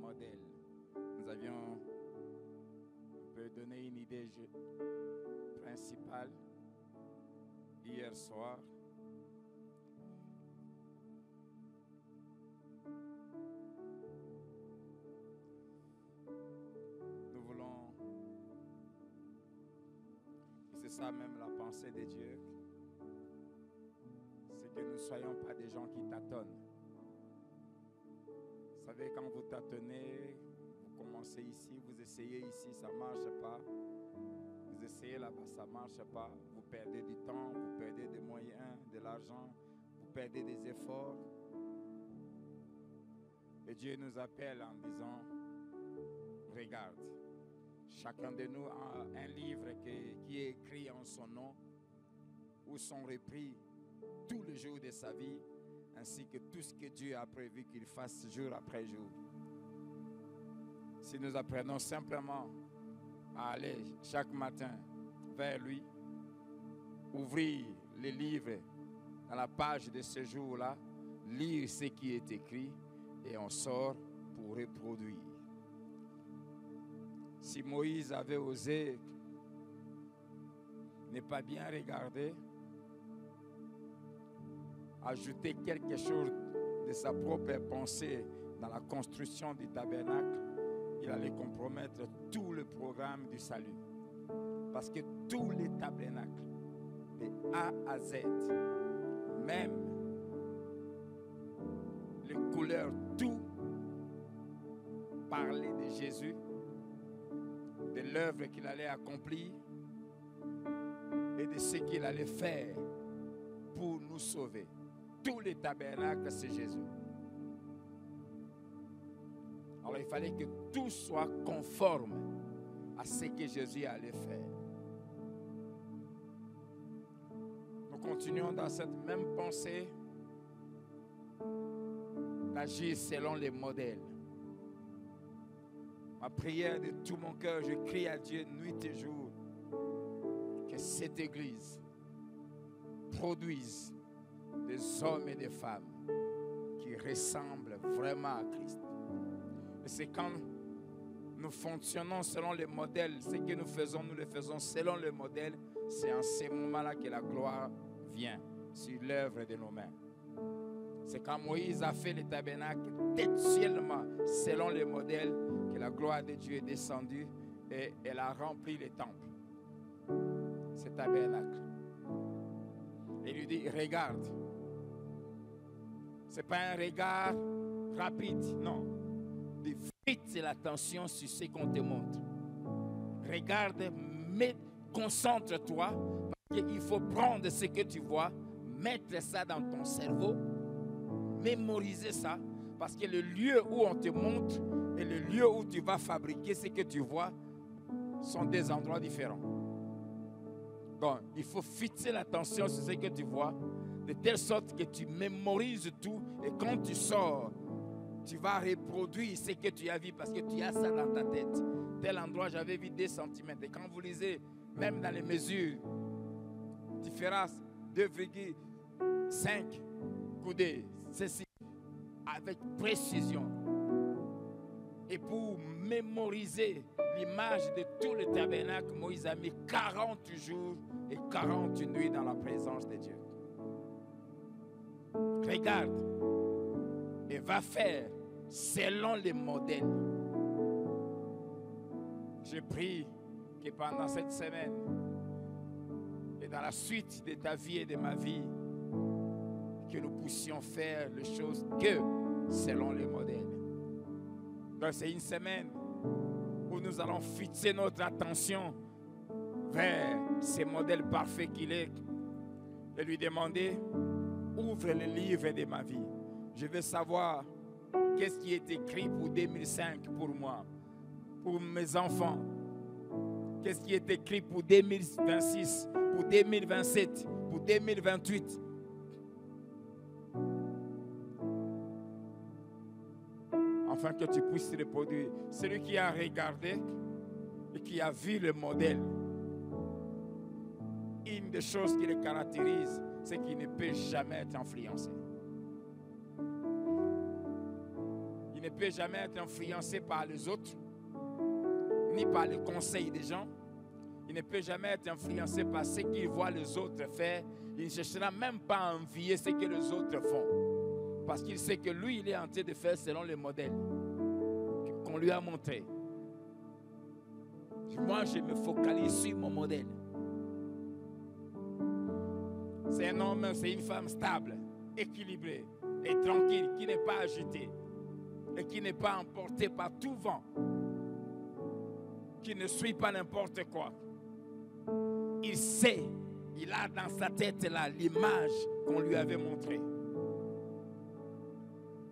modèles. Nous avions un peu donné une idée principale hier soir. Nous voulons, et c'est ça même la pensée de Dieu, c'est que nous ne soyons pas des gens qui tâtonnent. Vous savez, quand vous tâtonnez, vous commencez ici, vous essayez ici, ça ne marche pas. Vous essayez là-bas, ça ne marche pas. Vous perdez du temps, vous perdez des moyens, de l'argent, vous perdez des efforts. Et Dieu nous appelle en disant, regarde, chacun de nous a un livre qui est écrit en son nom, où sont repris tous les jours de sa vie, ainsi que tout ce que Dieu a prévu qu'il fasse jour après jour. Si nous apprenons simplement à aller chaque matin vers lui, ouvrir les livres dans la page de ce jour-là, lire ce qui est écrit et on sort pour reproduire. Si Moïse avait osé ne pas bien regarder, ajouter quelque chose de sa propre pensée dans la construction du tabernacle, il allait compromettre tout le programme du salut. Parce que tous les tabernacles, de A à Z, même les couleurs, tout parlait de Jésus, de l'œuvre qu'il allait accomplir et de ce qu'il allait faire pour nous sauver. Tous les tabernacles, c'est Jésus. Alors il fallait que tout soit conforme à ce que Jésus allait faire. Nous continuons dans cette même pensée d'agir selon les modèles. Ma prière de tout mon cœur, je crie à Dieu nuit et jour que cette église produise des hommes et des femmes qui ressemblent vraiment à Christ. Et c'est quand nous fonctionnons selon les modèles, ce que nous le faisons selon le modèle, c'est en ces moments-là que la gloire vient sur l'œuvre de nos mains. C'est quand Moïse a fait le tabernacle textuellement selon le modèle que la gloire de Dieu est descendue et elle a rempli le temple. Ce tabernacle. Et il lui dit, regarde. Ce n'est pas un regard rapide, non. Fixe l'attention sur ce qu'on te montre. Regarde, concentre-toi, parce qu'il faut prendre ce que tu vois, mettre ça dans ton cerveau, mémoriser ça, parce que le lieu où on te montre et le lieu où tu vas fabriquer ce que tu vois sont des endroits différents. Donc, il faut fixer l'attention sur ce que tu vois, de telle sorte que tu mémorises tout et quand tu sors, tu vas reproduire ce que tu as vu parce que tu as ça dans ta tête. Tel endroit, j'avais vu 2 cm. Et quand vous lisez, même dans les mesures, différence 2,5 coudées, ceci, avec précision. Et pour mémoriser l'image de tout le tabernacle, Moïse a mis 40 jours et 40 nuits dans la présence de Dieu. Regarde et va faire selon les modèles. Je prie que pendant cette semaine et dans la suite de ta vie et de ma vie, que nous puissions faire les choses que selon les modèles. Donc c'est une semaine où nous allons fixer notre attention vers ce modèle parfait qu'il est et lui demander, ouvre le livre de ma vie. Je veux savoir qu'est-ce qui est écrit pour 2005 pour moi, pour mes enfants. Qu'est-ce qui est écrit pour 2026, pour 2027, pour 2028. Afin que tu puisses reproduire. Celui qui a regardé et qui a vu le modèle, une des choses qui le caractérise, c'est qu'il ne peut jamais être influencé. Il ne peut jamais être influencé par les autres, ni par les conseils des gens. Il ne peut jamais être influencé par ce qu'il voit les autres faire. Il ne cherchera même pas à envier ce que les autres font. Parce qu'il sait que lui, il est en train de faire selon les modèles qu'on lui a montrés. Moi, je me focalise sur mon modèle. C'est un homme, c'est une femme stable, équilibrée et tranquille, qui n'est pas agitée et qui n'est pas emportée par tout vent, qui ne suit pas n'importe quoi. Il sait, il a dans sa tête là l'image qu'on lui avait montrée.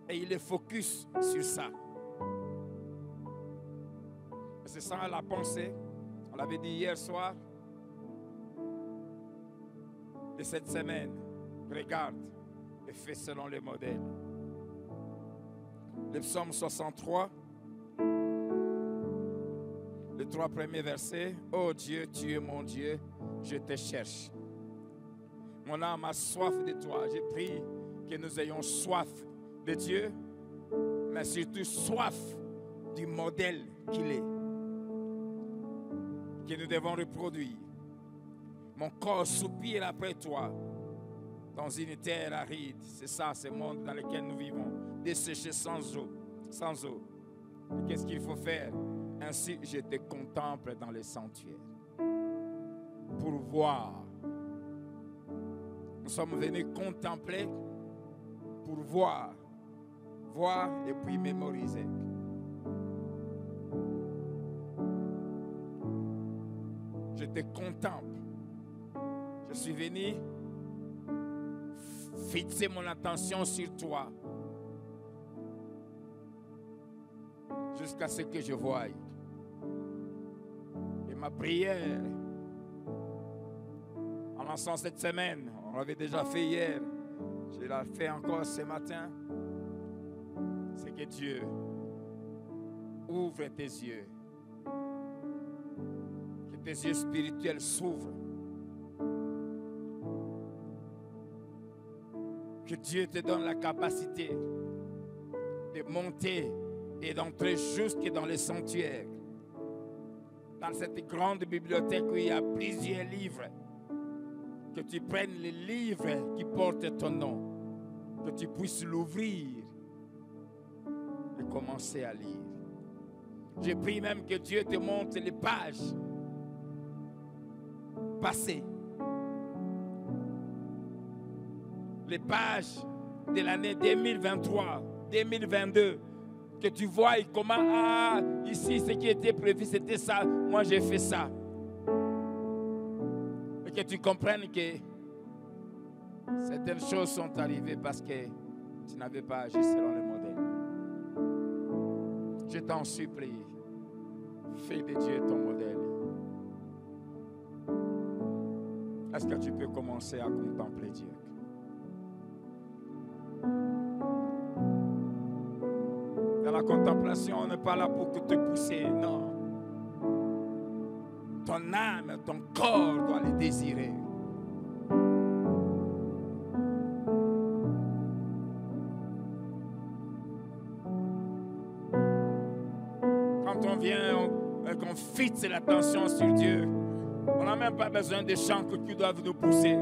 Et il est focus sur ça. C'est ça la pensée. On l'avait dit hier soir. De cette semaine, regarde et fais selon les modèles. Le psaume 63, les 3 premiers versets. Oh Dieu, tu es mon Dieu, je te cherche. Mon âme a soif de toi. J'ai prié que nous ayons soif de Dieu, mais surtout soif du modèle qu'il est, que nous devons reproduire. Mon corps soupire après toi dans une terre aride. C'est ça, ce monde dans lequel nous vivons. Desséché sans eau. Sans eau. Et qu'est-ce qu'il faut faire? Ainsi, je te contemple dans les sanctuaires pour voir. Nous sommes venus contempler pour voir. Voir et puis mémoriser. Je te contemple. Je suis venu fixer mon attention sur toi jusqu'à ce que je voie. Et ma prière, en lançant cette semaine, on l'avait déjà fait hier, je l'ai fait encore ce matin, c'est que Dieu ouvre tes yeux, que tes yeux spirituels s'ouvrent. Que Dieu te donne la capacité de monter et d'entrer jusque dans les sanctuaires. Dans cette grande bibliothèque où il y a plusieurs livres. Que tu prennes les livres qui portent ton nom. Que tu puisses l'ouvrir et commencer à lire. Je prie même que Dieu te montre les pages passées. Les pages de l'année 2023, 2022, que tu vois comment, ici, ce qui était prévu, c'était ça, moi j'ai fait ça. Et que tu comprennes que certaines choses sont arrivées parce que tu n'avais pas agi selon le modèle. Je t'en supplie, fais de Dieu ton modèle. Est-ce que tu peux commencer à contempler Dieu? Dans la contemplation, on n'est pas là pour te pousser, non. Ton âme, ton corps doit le désirer. Quand on vient et qu'on fixe l'attention sur Dieu, on n'a même pas besoin de chants qui doivent nous pousser.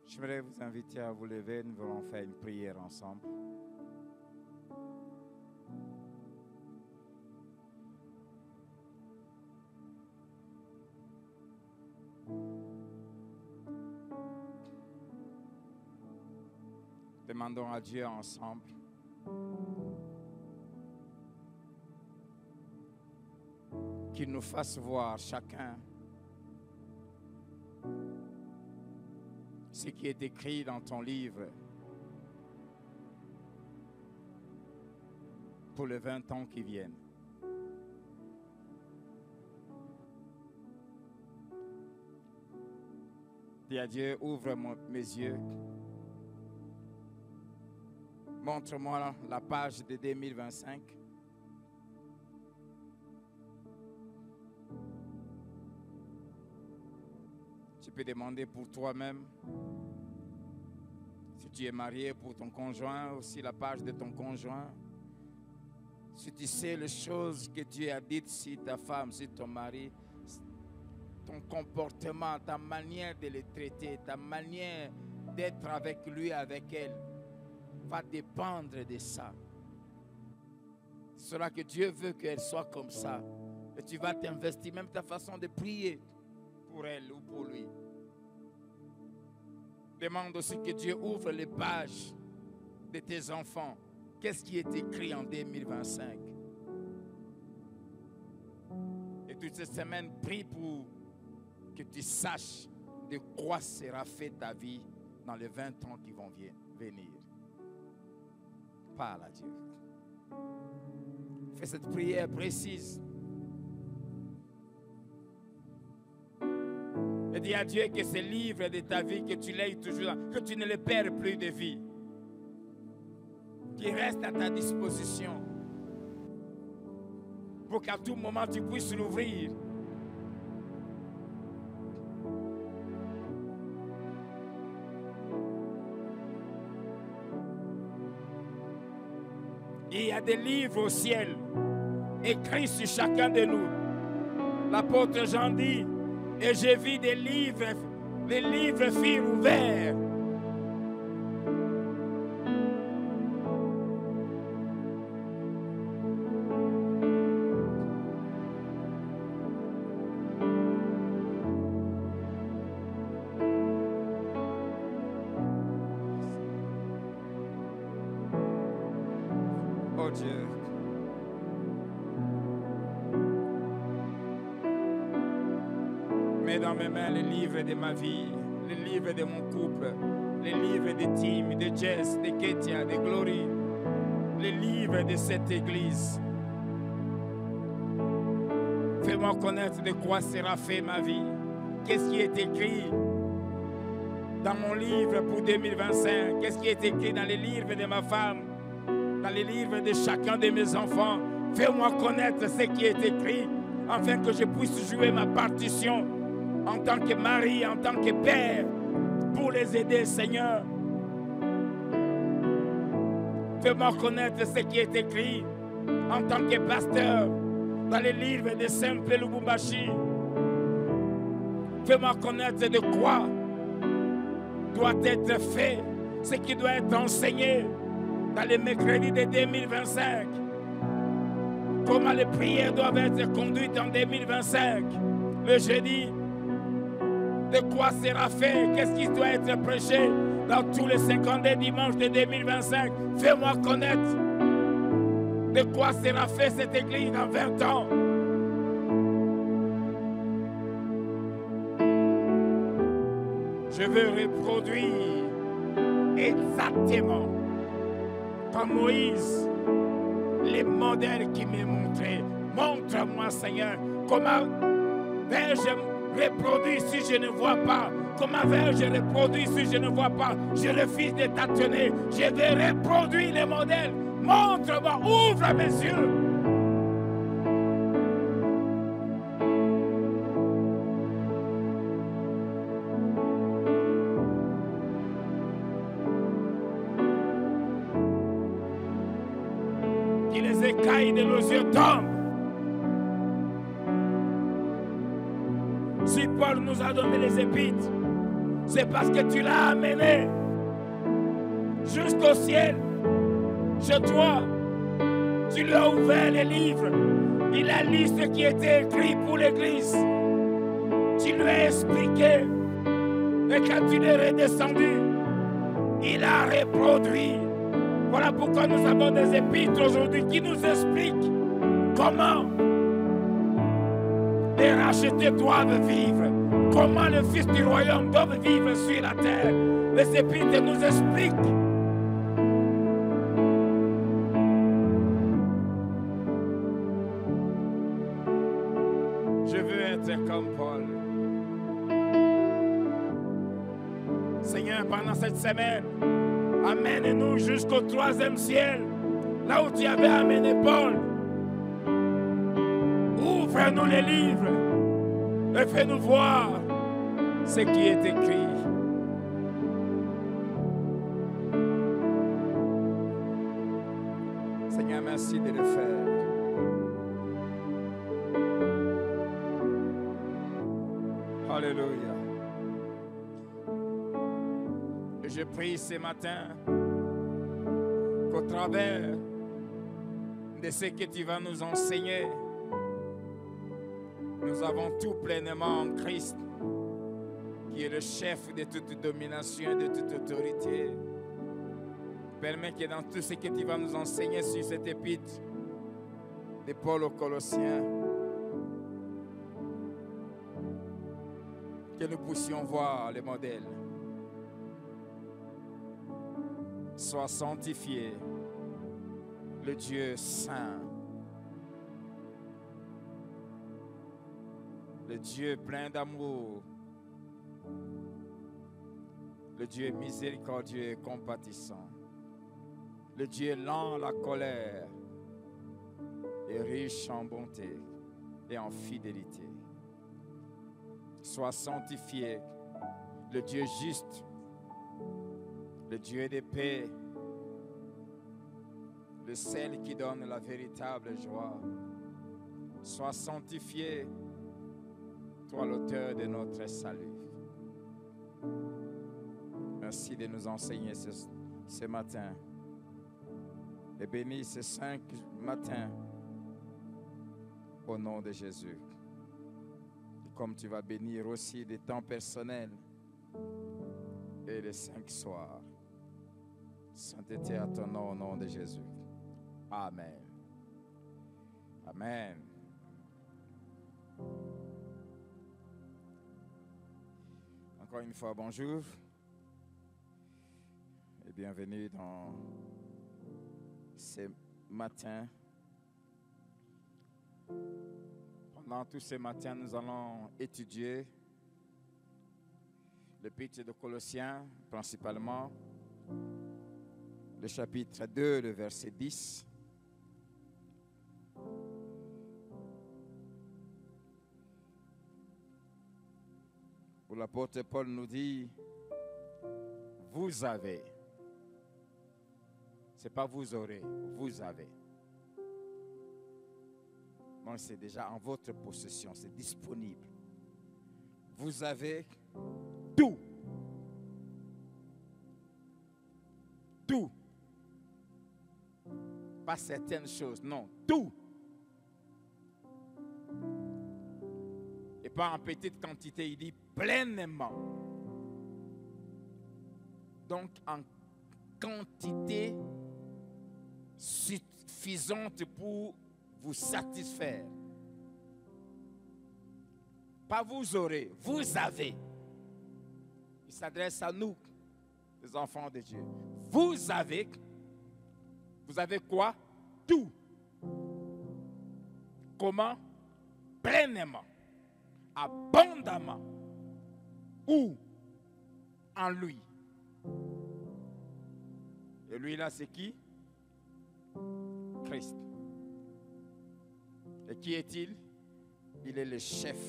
J'aimerais vous inviter à vous lever, nous allons faire une prière ensemble. Demandons à Dieu ensemble qu'il nous fasse voir chacun ce qui est écrit dans ton livre pour les 20 ans qui viennent. Dis à Dieu, ouvre mes yeux. Montre-moi la page de 2025. Tu peux demander pour toi-même. Si tu es marié, pour ton conjoint, aussi la page de ton conjoint. Si tu sais les choses que Dieu a dites sur ta femme, sur ton mari, ton comportement, ta manière de les traiter, ta manière d'être avec lui, avec elle, va dépendre de ça. C'est cela que Dieu veut qu'elle soit comme ça. Et tu vas t'investir, même ta façon de prier pour elle ou pour lui. Demande aussi que Dieu ouvre les pages de tes enfants. Qu'est-ce qui est écrit en 2025? Et toute cette semaine, prie pour que tu saches de quoi sera fait ta vie dans les 20 ans qui vont venir. Parle à Dieu. Fais cette prière précise. Et dis à Dieu que ces livres de ta vie, que tu l'aies toujours, que tu ne les perds plus de vie. Qui restent à ta disposition. Pour qu'à tout moment tu puisses l'ouvrir. Il y a des livres au ciel, écrits sur chacun de nous. L'apôtre Jean dit, et j'ai vu des livres furent ouverts. Oh Dieu. Mets dans mes mains les livres de ma vie, les livres de mon couple, les livres de Tim, de Jess, de Ketia, de Glory, les livres de cette église. Fais-moi connaître de quoi sera fait ma vie. Qu'est-ce qui est écrit dans mon livre pour 2025? Qu'est-ce qui est écrit dans les livres de ma femme? Dans les livres de chacun de mes enfants? Fais-moi connaître ce qui est écrit afin que je puisse jouer ma partition en tant que mari, en tant que père, pour les aider, Seigneur. Fais-moi connaître ce qui est écrit en tant que pasteur dans les livres de Saint-Pierre Lubumbashi. Fais-moi connaître de quoi doit être fait, ce qui doit être enseigné dans les mercredis de 2025. Comment les prières doivent être conduites en 2025. Le jeudi, de quoi sera fait, qu'est-ce qui doit être prêché dans tous les 52 dimanches de 2025. Fais-moi connaître de quoi sera fait cette église dans 20 ans. Je veux reproduire exactement comme Moïse les modèles qui m'ont montré. Montre-moi, Seigneur, comment vais-je reproduire si je ne vois pas? Comment vais-je reproduire si je ne vois pas? Je refuse de tâtonner. Je vais reproduire les modèles. Montre-moi, ouvre mes yeux. Que les écailles de nos yeux tombent. Si Paul nous a donné les épîtres, c'est parce que tu l'as amené jusqu'au ciel. Chez toi, tu lui as ouvert les livres. Il a lu ce qui était écrit pour l'Église. Tu lui as expliqué. Et quand il est redescendu, il a reproduit. Voilà pourquoi nous avons des épîtres aujourd'hui qui nous expliquent comment les rachetés doivent vivre. Comment le Fils du royaume doit vivre sur la terre. Les épîtres nous expliquent. Je veux être comme Paul. Seigneur, pendant cette semaine, amène-nous jusqu'au 3e ciel, là où tu avais amené Paul. Ouvre-nous les livres et fais-nous voir ce qui est écrit. Seigneur, merci de le faire. Alléluia. Et je prie ce matin qu'au travers de ce que tu vas nous enseigner, nous avons tout pleinement en Christ, qui est le chef de toute domination et de toute autorité. Permets que dans tout ce que tu vas nous enseigner sur cette épître de Paul aux Colossiens, que nous puissions voir le modèle. Sois sanctifié, le Dieu saint, le Dieu plein d'amour, le Dieu miséricordieux et compatissant, le Dieu lent à la colère et riche en bonté et en fidélité. Sois sanctifié, le Dieu juste, le Dieu de paix, le seul qui donne la véritable joie. Sois sanctifié, toi l'auteur de notre salut. Merci de nous enseigner ce matin. Et bénis ces 5 matins au nom de Jésus. Comme tu vas bénir aussi des temps personnels et les 5 soirs. Sainteté à ton nom, au nom de Jésus. Amen. Amen. Encore une fois, bonjour et bienvenue dans ce matin. Pendant tous ces matins, nous allons étudier l'épître de Colossiens, principalement le chapitre 2, le verset 10. Où l'apôtre Paul nous dit, vous avez. Ce n'est pas vous aurez, vous avez. Donc c'est déjà en votre possession, c'est disponible. Vous avez tout. Tout. Pas certaines choses, non, tout. Et pas en petite quantité, il dit pleinement. Donc en quantité suffisante pour vous satisfaire. Pas vous aurez, vous avez. Il s'adresse à nous, les enfants de Dieu. Vous avez quoi? Tout. Comment? Pleinement, abondamment. Où? En lui. Et lui là, c'est qui? Christ. Et qui est-il? Il est le chef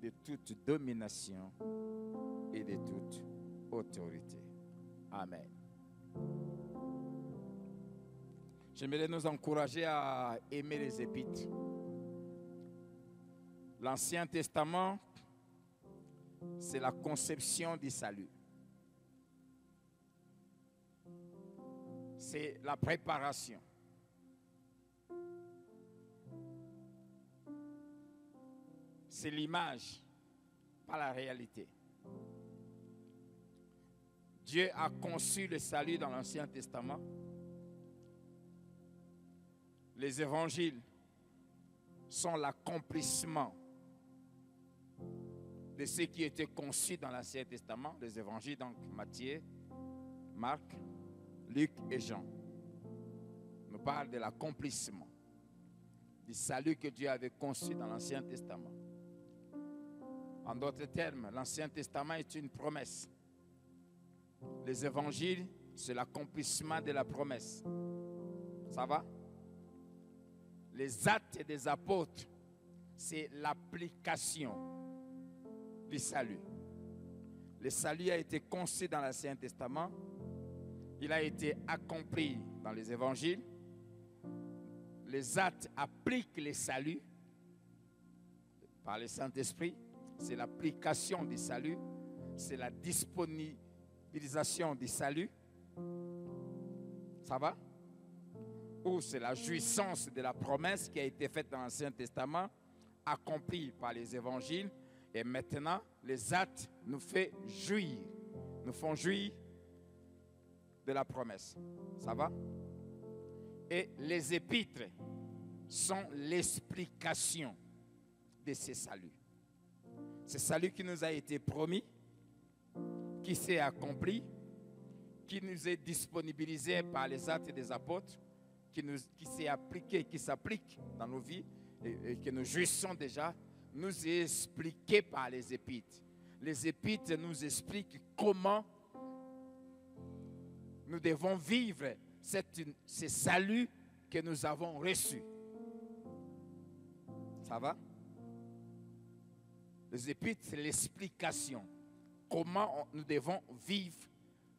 de toute domination et de toute autorité. Amen. J'aimerais nous encourager à aimer les épîtres. L'Ancien Testament c'est la conception du salut. C'est la préparation. C'est l'image, pas la réalité. Dieu a conçu le salut dans l'Ancien Testament. Les évangiles sont l'accomplissement de ce qui était conçu dans l'Ancien Testament. Les évangiles, donc Matthieu, Marc, Luc et Jean, nous parlent de l'accomplissement du salut que Dieu avait conçu dans l'Ancien Testament. En d'autres termes, l'Ancien Testament est une promesse. Les évangiles, c'est l'accomplissement de la promesse. Ça va? Les actes des apôtres, c'est l'application du salut. Le salut a été conçu dans l'Ancien Testament. Il a été accompli dans les évangiles. Les actes appliquent le salut par le Saint-Esprit. C'est l'application du salut. C'est la disponibilisation du salut. Ça va? Ou c'est la jouissance de la promesse qui a été faite dans l'Ancien Testament, accomplie par les évangiles. Et maintenant, les actes nous font jouir. Nous font jouir de la promesse. Ça va? Et les épîtres sont l'explication de ce salut. Ce salut qui nous a été promis, qui s'est accompli, qui nous est disponibilisé par les actes des apôtres, qui s'est appliqué, qui s'applique dans nos vies et que nous jouissons déjà, nous est expliqué par les épîtres. Les épîtres nous expliquent comment nous devons vivre ce salut que nous avons reçu. Ça va? Les épîtres, c'est l'explication. Comment nous devons vivre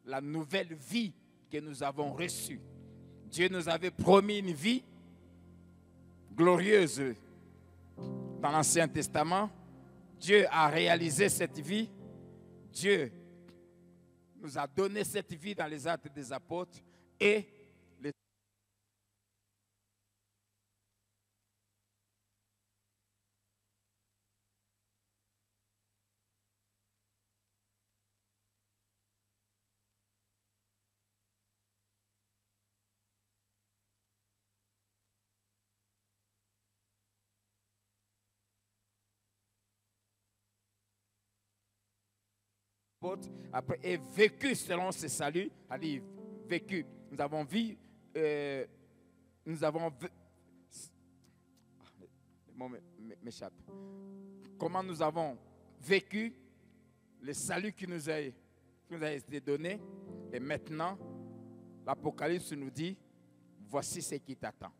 la nouvelle vie que nous avons reçue. Dieu nous avait promis une vie glorieuse dans l'Ancien Testament. Dieu a réalisé cette vie. Dieu nous a donné cette vie dans les actes des apôtres et les apôtres après et vécu selon ce salut, c'est-à-dire vécu. Nous avons vu, le mot m'échappe. Comment nous avons vécu le salut qui nous a été donné, et maintenant l'Apocalypse nous dit, voici ce qui t'attend.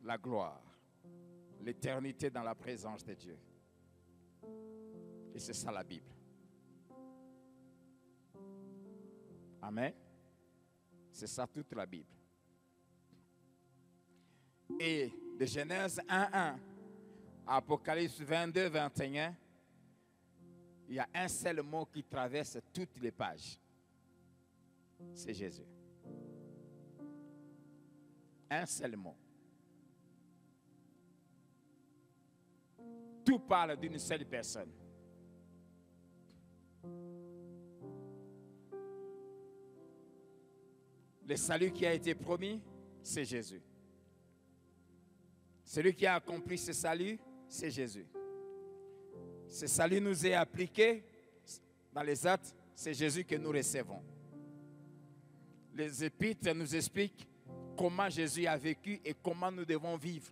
La gloire, l'éternité dans la présence de Dieu. Et c'est ça la Bible. Amen. C'est ça toute la Bible. Et de Genèse 1:1 à Apocalypse 22:21, il y a un seul mot qui traverse toutes les pages. C'est Jésus. Un seul mot. Tout parle d'une seule personne. Le salut qui a été promis, c'est Jésus. Celui qui a accompli ce salut, c'est Jésus. Ce salut nous est appliqué dans les actes, c'est Jésus que nous recevons. Les épîtres nous expliquent comment Jésus a vécu et comment nous devons vivre.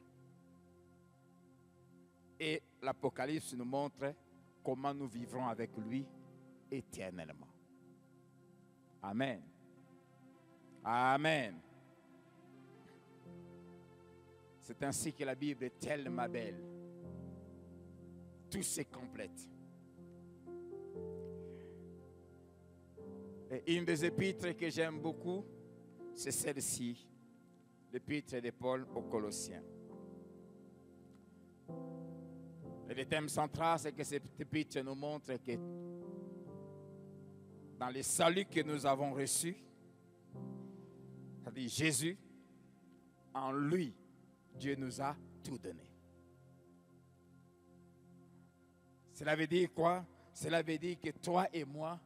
Et l'Apocalypse nous montre comment nous vivrons avec lui éternellement. Amen. Amen. C'est ainsi que la Bible est tellement belle. Tout se complète. Et une des épîtres que j'aime beaucoup, c'est celle-ci, l'épître de Paul aux Colossiens. Et le thème central, c'est que cette épître nous montre que dans les saluts que nous avons reçus, c'est-à-dire Jésus, en lui, Dieu nous a tout donné. Cela veut dire quoi? Cela veut dire que toi et moi,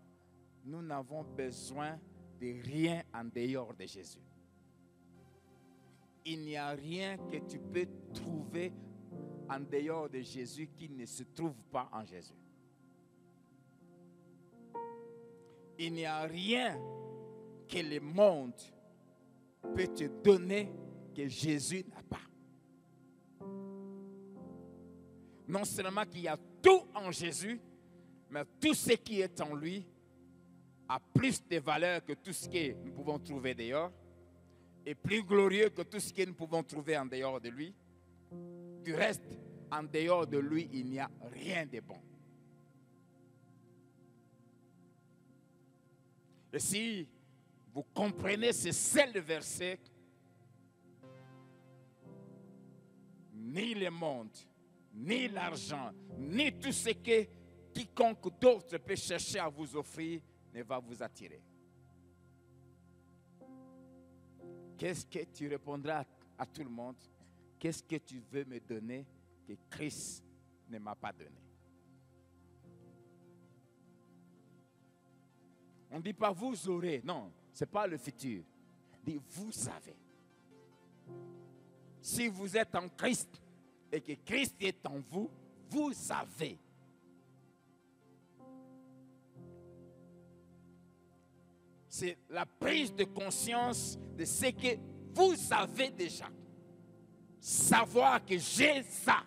nous n'avons besoin de rien en dehors de Jésus. Il n'y a rien que tu peux trouver en dehors de Jésus qui ne se trouve pas en Jésus. Il n'y a rien que le monde peut te donner que Jésus n'a pas. Non seulement qu'il y a tout en Jésus, mais tout ce qui est en lui a plus de valeur que tout ce que nous pouvons trouver dehors, et plus glorieux que tout ce que nous pouvons trouver en dehors de lui. Du reste, en dehors de lui, il n'y a rien de bon. Et si vous comprenez ce seul verset, ni le monde, ni l'argent, ni tout ce que quiconque d'autre peut chercher à vous offrir ne va vous attirer. Qu'est-ce que tu répondras à tout le monde? Qu'est-ce que tu veux me donner que Christ ne m'a pas donné? On ne dit pas vous aurez, non, ce n'est pas le futur. On dit vous avez. Si vous êtes en Christ et que Christ est en vous, vous avez. C'est la prise de conscience de ce que vous avez déjà. Savoir que j'ai ça.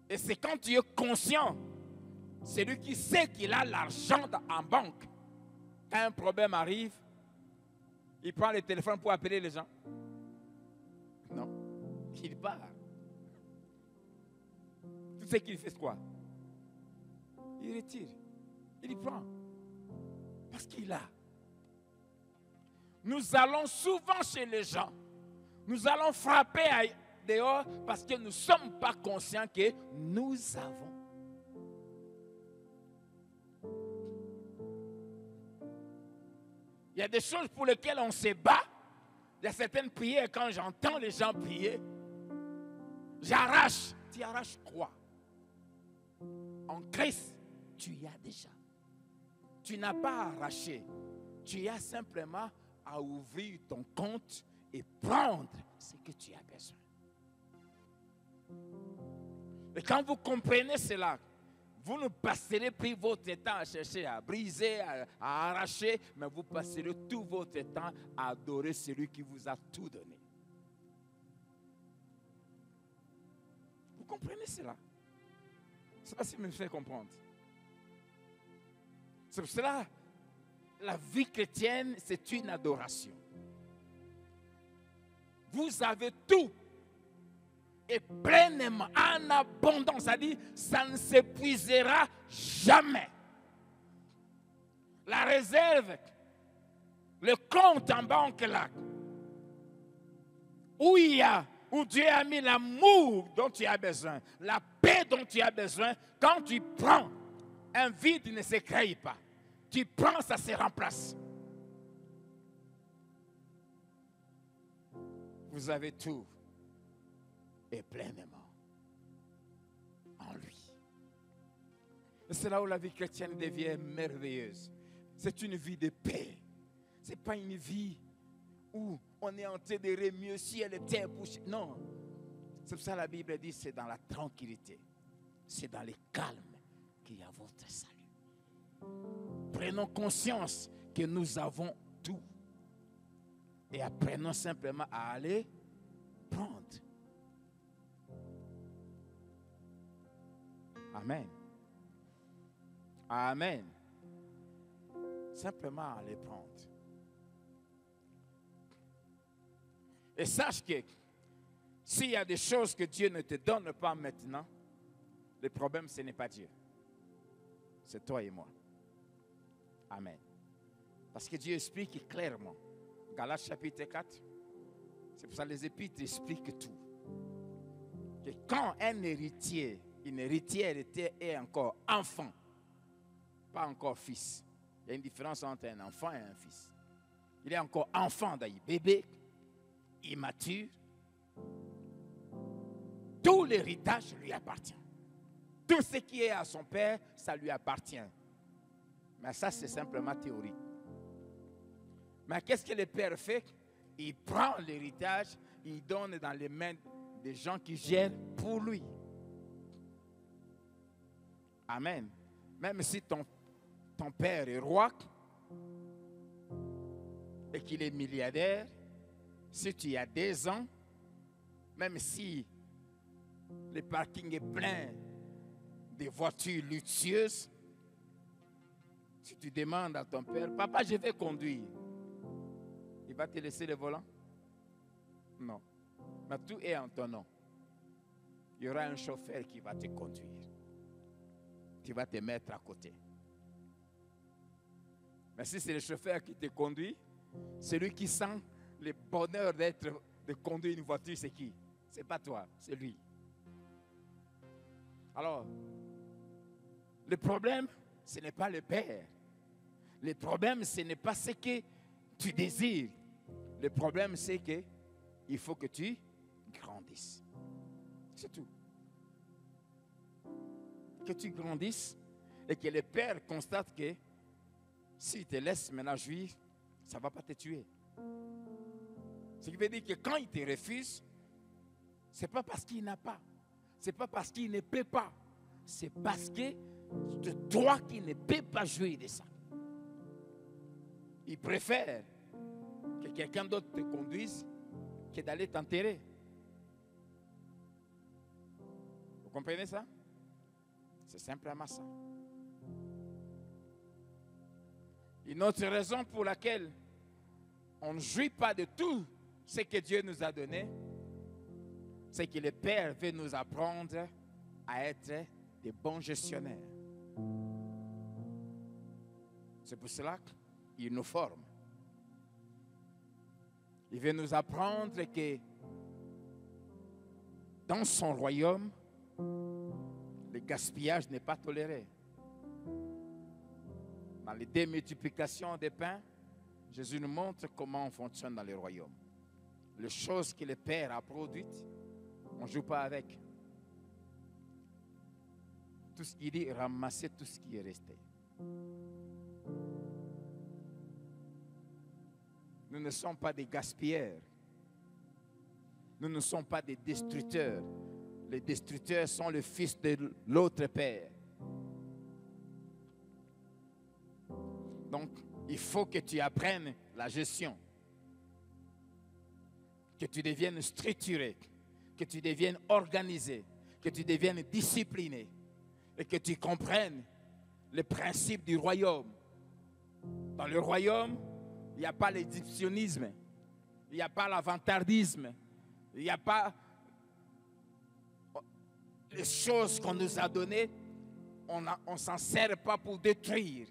Et c'est quand tu es conscient, celui qui sait qu'il a l'argent en banque, quand un problème arrive, il prend le téléphone pour appeler les gens. Non, il part. Tout ce qu'il fait, c'est quoi? Il retire, il y prend. Parce qu'il a. Nous allons souvent chez les gens. Nous allons frapper dehors parce que nous ne sommes pas conscients que nous avons. Il y a des choses pour lesquelles on se bat. Il y a certaines prières, quand j'entends les gens prier, j'arrache. Tu arraches quoi? En Christ, tu y as déjà. Tu n'as pas à arracher. Tu as simplement à ouvrir ton compte et prendre ce que tu as besoin. Et quand vous comprenez cela, vous ne passerez plus votre temps à chercher à briser, à arracher, mais vous passerez tout votre temps à adorer celui qui vous a tout donné. Vous comprenez cela? Je ne sais pas si vous me faites comprendre. C'est pour cela, la vie chrétienne, c'est une adoration. Vous avez tout. Et pleinement, en abondance, c'est-à-dire, ça ne s'épuisera jamais. La réserve, le compte en banque là, où Dieu a mis l'amour dont tu as besoin, la paix dont tu as besoin, quand tu prends, un vide ne se crée pas. Tu prends, ça se remplace. Vous avez tout. Et pleinement en lui. Et c'est là où la vie chrétienne devient merveilleuse. C'est une vie de paix. Ce n'est pas une vie où on est en train de remuer ciel et terre. Non. C'est pour ça que la Bible dit c'est dans la tranquillité. C'est dans le calme qu'il y a votre salut. Prenons conscience que nous avons tout. Et apprenons simplement à aller prendre. Amen. Amen. Simplement à les prendre. Et sache que s'il y a des choses que Dieu ne te donne pas maintenant, le problème, ce n'est pas Dieu. C'est toi et moi. Amen. Parce que Dieu explique clairement. Galates chapitre 4. C'est pour ça que les épîtres expliquent tout. que quand un héritier, une héritière est encore enfant, pas encore fils. Il y a une différence entre un enfant et un fils. Il est encore enfant d'ailleurs, bébé, immature. Tout l'héritage lui appartient. Tout ce qui est à son père, ça lui appartient. Mais ça, c'est simplement théorique. Mais qu'est-ce que le père fait? Il prend l'héritage, il donne dans les mains des gens qui gèrent pour lui. Amen. Même si ton père est roi et qu'il est milliardaire, si tu as des ans, même si le parking est plein de voitures luxueuses, si tu demandes à ton père, papa, je vais conduire, il va te laisser le volant? Non. Mais tout est en ton nom. Il y aura un chauffeur qui va te conduire. Tu vas te mettre à côté. Mais si c'est le chauffeur qui te conduit, celui qui sent le bonheur de conduire une voiture, c'est qui? C'est pas toi, c'est lui. Alors, le problème, ce n'est pas le père. Le problème, ce n'est pas ce que tu désires. Le problème, c'est que il faut que tu grandisses. C'est tout. Que tu grandisses et que le père constate que s'il te laisse maintenant jouir, ça ne va pas te tuer. Ce qui veut dire que quand il te refuse, ce n'est pas parce qu'il n'a pas. Ce n'est pas parce qu'il ne peut pas. C'est parce que c'est toi qui ne peux pas jouir de ça. Il préfère que quelqu'un d'autre te conduise que d'aller t'enterrer. Vous comprenez ça? C'est simplement ça. Une autre raison pour laquelle on ne jouit pas de tout ce que Dieu nous a donné, c'est que le Père veut nous apprendre à être des bons gestionnaires. C'est pour cela qu'il nous forme. Il veut nous apprendre que dans son royaume, le gaspillage n'est pas toléré. Dans les démultiplications des pains, Jésus nous montre comment on fonctionne dans le royaume. Les choses que le Père a produites, on ne joue pas avec. Tout ce qu'il dit, ramasser tout ce qui est resté. Nous ne sommes pas des gaspilleurs. Nous ne sommes pas des destructeurs. Les destructeurs sont le fils de l'autre père. Donc, il faut que tu apprennes la gestion. Que tu deviennes structuré. Que tu deviennes organisé. Que tu deviennes discipliné. Et que tu comprennes le principe du royaume. Dans le royaume, il n'y a pas l'égyptionnisme. Il n'y a pas l'avantardisme. Il n'y a pas les choses qu'on nous a données. On ne s'en sert pas pour détruire.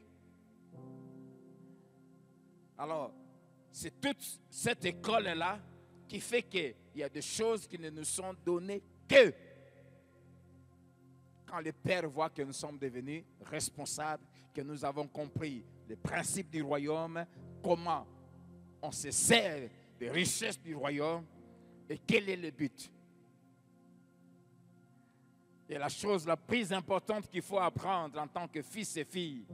Alors, c'est toute cette école-là qui fait qu'il y a des choses qui ne nous sont données que quand le Père voit que nous sommes devenus responsables, que nous avons compris les principes du royaume, comment on se sert des richesses du royaume et quel est le but. Et la chose la plus importante qu'il faut apprendre en tant que fils et filles,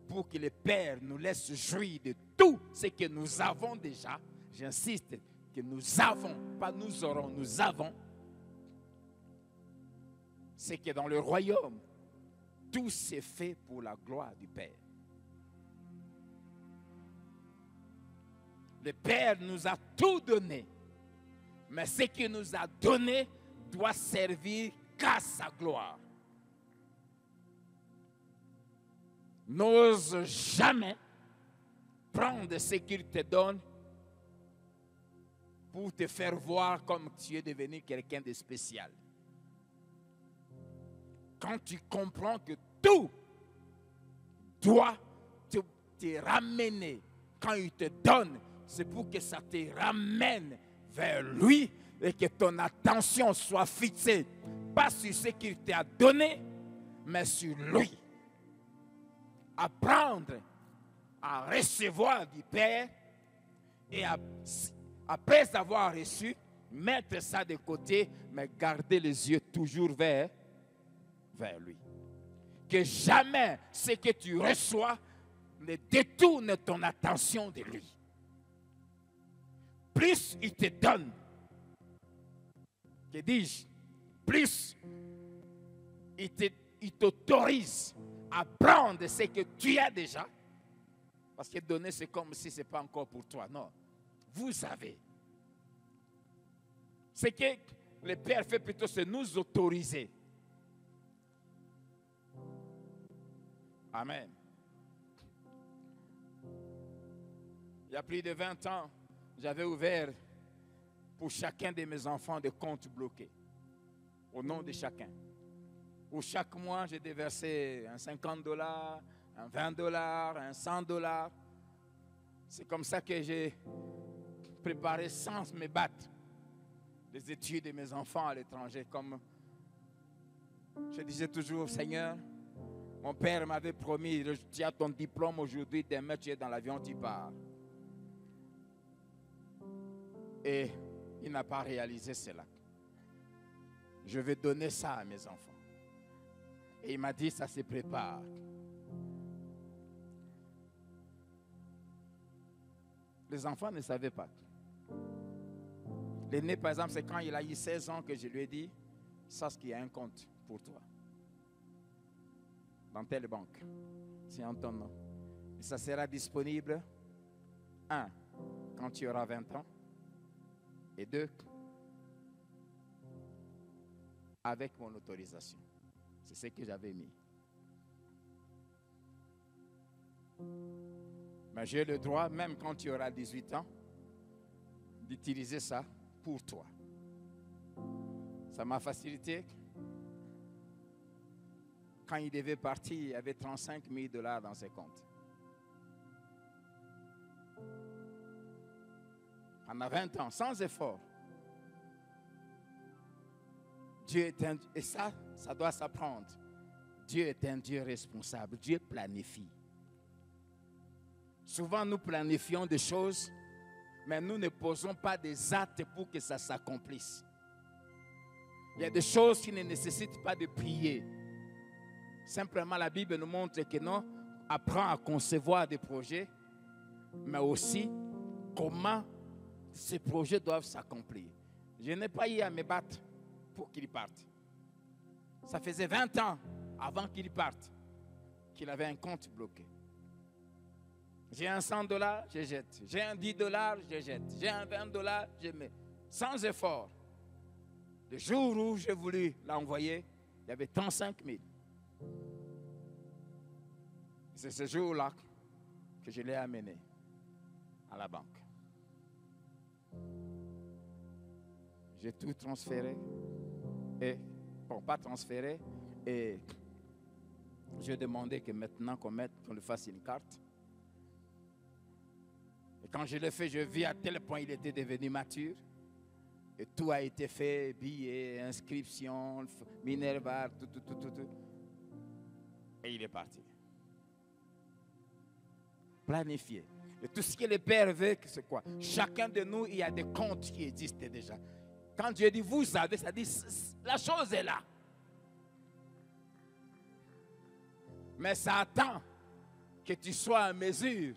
pour que le Père nous laisse jouir de tout ce que nous avons déjà, j'insiste, que nous avons, pas nous aurons, nous avons, c'est que dans le royaume, tout s'est fait pour la gloire du Père. Le Père nous a tout donné, mais ce qu'il nous a donné doit servir qu'à sa gloire. N'ose jamais prendre ce qu'il te donne pour te faire voir comme tu es devenu quelqu'un de spécial. Quand tu comprends que tout doit te ramener, quand il te donne, c'est pour que ça te ramène vers lui et que ton attention soit fixée, pas sur ce qu'il t'a donné, mais sur lui. Apprendre à recevoir du Père et après avoir reçu, mettre ça de côté, mais garder les yeux toujours vers lui. Que jamais ce que tu reçois ne détourne ton attention de lui. Plus il te donne, que dis-je, plus il t'autorise à prendre ce que tu as déjà. Parce que donner, c'est comme si ce n'est pas encore pour toi. Non, vous avez. Ce que le Père fait plutôt, c'est nous autoriser. Amen. Il y a plus de 20 ans, j'avais ouvert pour chacun de mes enfants des comptes bloqués. Au nom de chacun. Où chaque mois, j'ai déversé un $50, un $20, un $100. C'est comme ça que j'ai préparé sans me battre les études de mes enfants à l'étranger. Comme je disais toujours, Seigneur, mon père m'avait promis, tu as ton diplôme aujourd'hui, demain tu es dans l'avion, tu pars. Et il n'a pas réalisé cela. Je vais donner ça à mes enfants. Et il m'a dit, ça se prépare. Les enfants ne savaient pas. L'aîné, par exemple, c'est quand il a eu 16 ans que je lui ai dit, sache qu'il y a un compte pour toi. Dans telle banque. C'est en ton nom. Et ça sera disponible, 1, quand tu auras 20 ans. Et 2, avec mon autorisation. C'est ce que j'avais mis. Mais j'ai le droit, même quand tu auras 18 ans, d'utiliser ça pour toi. Ça m'a facilité. Quand il devait partir, il y avait $35,000 dans ses comptes. On a 20 ans, sans effort. Dieu est un, et ça doit s'apprendre. Dieu est un Dieu responsable. Dieu planifie. Souvent, nous planifions des choses, mais nous ne posons pas des actes pour que ça s'accomplisse. Il y a des choses qui ne nécessitent pas de prier. Simplement, la Bible nous montre que non, apprend à concevoir des projets, mais aussi comment ces projets doivent s'accomplir. Je n'ai pas eu à me battre pour qu'il parte. Ça faisait 20 ans avant qu'il parte qu'il avait un compte bloqué. J'ai un $100, je jette. J'ai un $10, je jette. J'ai un $20, je mets. Sans effort. Le jour où j'ai voulu l'envoyer, il y avait 35 000. C'est ce jour-là que je l'ai amené à la banque. J'ai tout transféré. Et, bon, pas transféré. Et j'ai demandé que maintenant qu'on lui fasse une carte. Et quand je l'ai fait, je vis à tel point il était devenu mature. Et tout a été fait, billets, inscriptions, Minerva, tout. Et il est parti. Planifié. Et tout ce que le Père veut, c'est quoi? Chacun de nous, il y a des comptes qui existent déjà. Quand Dieu dit vous savez, ça dit la chose est là. Mais ça attend que tu sois en mesure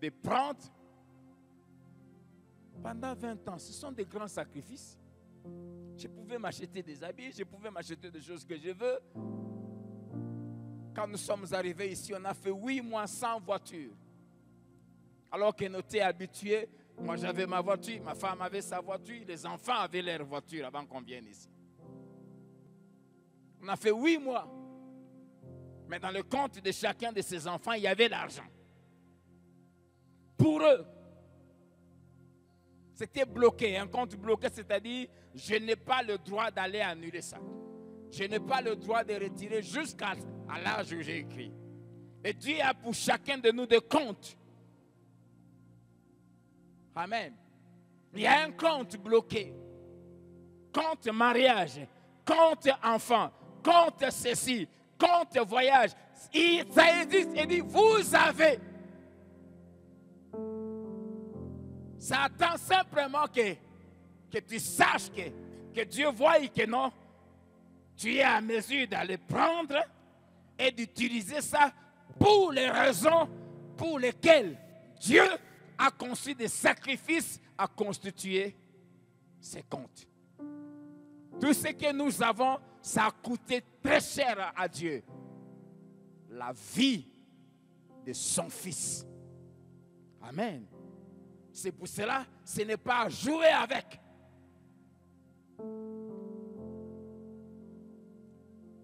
de prendre pendant 20 ans. Ce sont des grands sacrifices. Je pouvais m'acheter des habits, je pouvais m'acheter des choses que je veux. Quand nous sommes arrivés ici, on a fait 8 mois sans voiture. Alors que nous étions habitués, moi j'avais ma voiture, ma femme avait sa voiture, les enfants avaient leur voiture avant qu'on vienne ici. On a fait 8 mois. Mais dans le compte de chacun de ces enfants, il y avait l'argent. Pour eux, c'était bloqué. Un compte bloqué, c'est-à-dire, je n'ai pas le droit d'aller annuler ça. Je n'ai pas le droit de retirer jusqu'à l'âge où j'ai écrit. Et Dieu a pour chacun de nous des comptes. Amen. Il y a un compte bloqué. Compte mariage, compte enfant, compte ceci, compte voyage. Ça existe. Il dit, vous avez. Ça attend simplement que tu saches que Dieu voie que non, tu es à mesure d'aller prendre et d'utiliser ça pour les raisons pour lesquelles Dieu a conçu des sacrifices à constituer ses comptes. Tout ce que nous avons, ça a coûté très cher à Dieu. La vie de son Fils. Amen. C'est pour cela, ce n'est pas à jouer avec.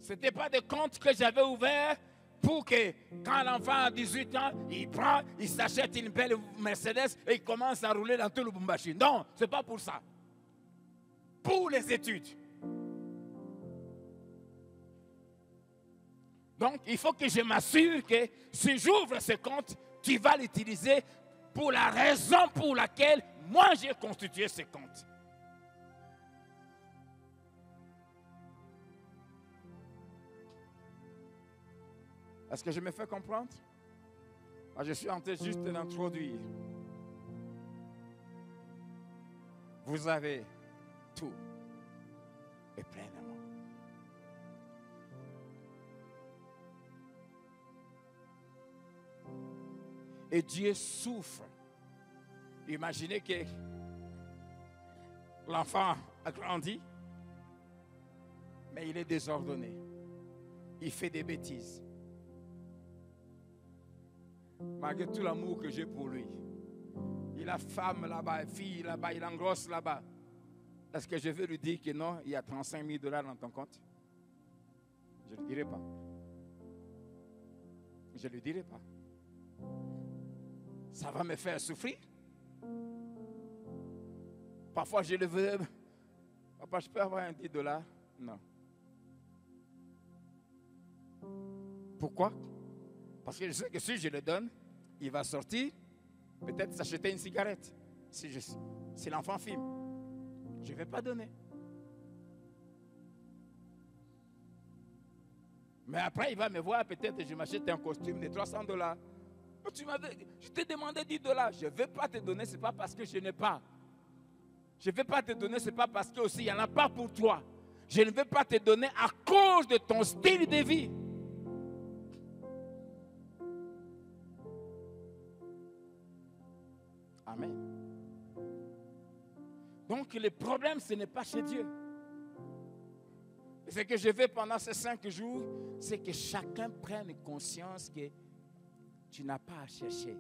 Ce n'était pas des comptes que j'avais ouverts pour que quand l'enfant a 18 ans, il prend, il s'achète une belle Mercedes et il commence à rouler dans tout le Lubumbashi. Non, ce n'est pas pour ça. Pour les études. Donc, il faut que je m'assure que si j'ouvre ce compte, tu vas l'utiliser pour la raison pour laquelle moi j'ai constitué ce compte. Est-ce que je me fais comprendre? Je suis en train juste d'introduire. Vous avez tout et pleinement. Et Dieu souffre. Imaginez que l'enfant a grandi, mais il est désordonné. Il fait des bêtises. Malgré tout l'amour que j'ai pour lui. Il a femme là-bas, fille là-bas, il engrosse là-bas. Est-ce que je vais lui dire que non, il y a 35 000 $ dans ton compte? Je ne le dirai pas. Je ne le dirai pas. Ça va me faire souffrir. Parfois, je le veux. Papa, je peux avoir un 10 $? Non. Pourquoi? Parce que je sais que si je le donne, il va sortir, peut-être s'acheter une cigarette. Si l'enfant filme, je ne vais pas donner. Mais après, il va me voir, peut-être je m'achète un costume de 300 $. Je t'ai demandé 10 $. Je ne vais pas te donner, ce n'est pas parce que je n'ai pas. Je ne vais pas te donner, ce n'est pas parce que aussi il n'y en a pas pour toi. Je ne vais pas te donner à cause de ton style de vie. Amen. Donc le problème, ce n'est pas chez Dieu. Et ce que je veux pendant ces 5 jours, c'est que chacun prenne conscience que tu n'as pas à chercher.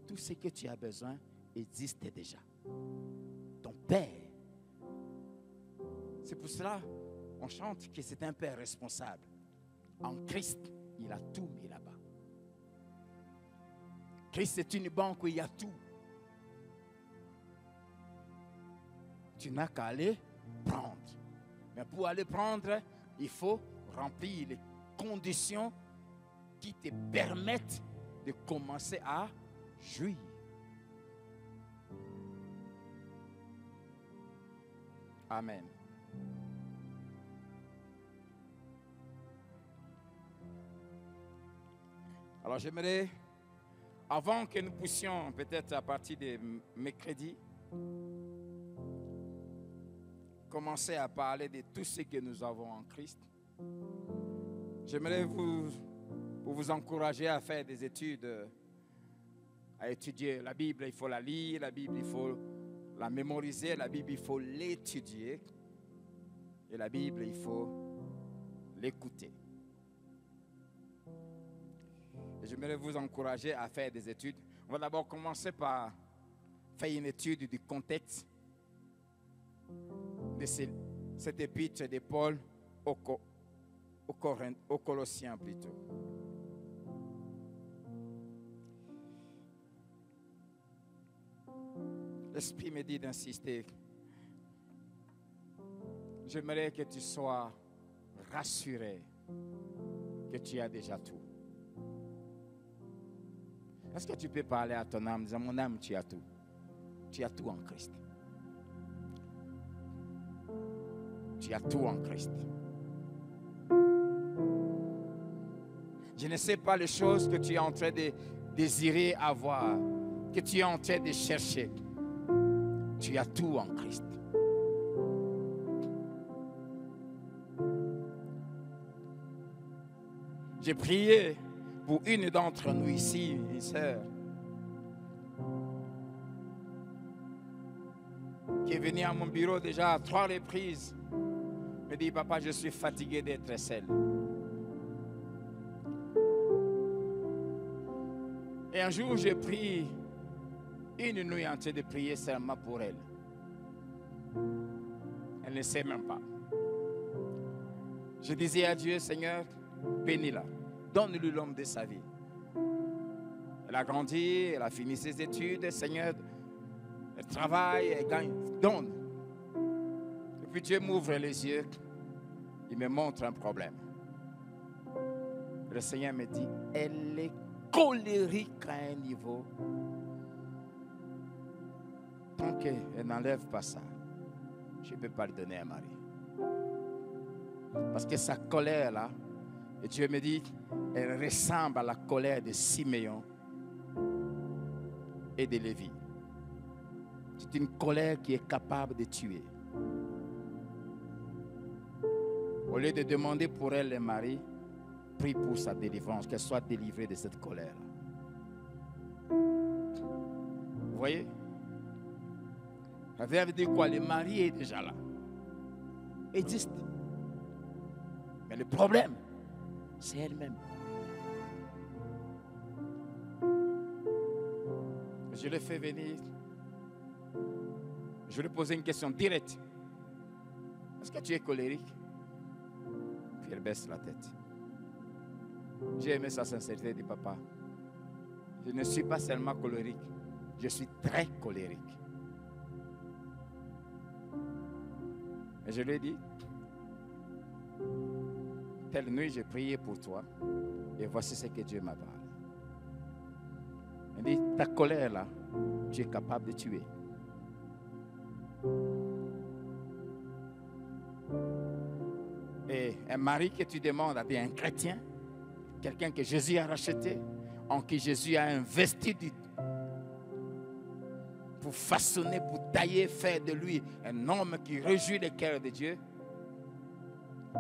Tout ce que tu as besoin existe déjà. Ton Père. C'est pour cela qu'on chante que c'est un Père responsable. En Christ, il a tout mis là-bas. Christ est une banque où il y a tout. Tu n'as qu'à aller prendre. Mais pour aller prendre, il faut remplir les conditions qui te permettent de commencer à jouir. Amen. Alors j'aimerais, avant que nous puissions, peut-être à partir de mercredi, commencer à parler de tout ce que nous avons en Christ, j'aimerais vous encourager à faire des études, à étudier la Bible. Il faut la lire, la Bible, il faut la mémoriser, la Bible, il faut l'étudier, et la Bible, il faut l'écouter. Et j'aimerais vous encourager à faire des études. On va d'abord commencer par faire une étude du contexte de cette épître de Paul aux Colossiens plutôt. L'Esprit me dit d'insister. J'aimerais que tu sois rassuré que tu as déjà tout. Est-ce que tu peux parler à ton âme, disant, mon âme, tu as tout? Tu as tout en Christ. Tu as tout en Christ. Je ne sais pas les choses que tu es en train de désirer avoir, que tu es en train de chercher. Tu as tout en Christ. J'ai prié pour une d'entre nous ici, une sœur, qui est venue à mon bureau déjà à 3 reprises. Me dit, papa, je suis fatigué d'être seul. Et un jour, j'ai pris une nuit entière de prier seulement pour elle. Elle ne sait même pas. Je disais à Dieu, Seigneur, bénis-la. Donne-lui l'homme de sa vie. Elle a grandi, elle a fini ses études. Seigneur, elle travaille, elle gagne. Donne. Et puis Dieu m'ouvre les yeux. Il me montre un problème. Le Seigneur me dit, elle est colérique à un niveau. Tant qu'elle n'enlève pas ça, je ne peux pas lui donner un mari. Parce que sa colère là, et Dieu me dit, elle ressemble à la colère de Siméon et de Lévi. C'est une colère qui est capable de tuer. Au lieu de demander pour elle le mari, prie pour sa délivrance, qu'elle soit délivrée de cette colère. Vous voyez? Ça veut dire quoi? Le mari est déjà là. Il existe. Mais le problème, c'est elle-même. Je l'ai fait venir. Je lui ai posé une question directe. Est-ce que tu es colérique? Puis elle baisse la tête. J'ai aimé sa sincérité. Elle dit, papa, je ne suis pas seulement colérique, je suis très colérique. Et je lui ai dit, telle nuit j'ai prié pour toi et voici ce que Dieu m'a parlé. Il dit, ta colère là, tu es capable de tuer. Et un mari que tu demandes à un chrétien, quelqu'un que Jésus a racheté, en qui Jésus a investi pour façonner, pour tailler, faire de lui un homme qui réjouit le cœur de Dieu.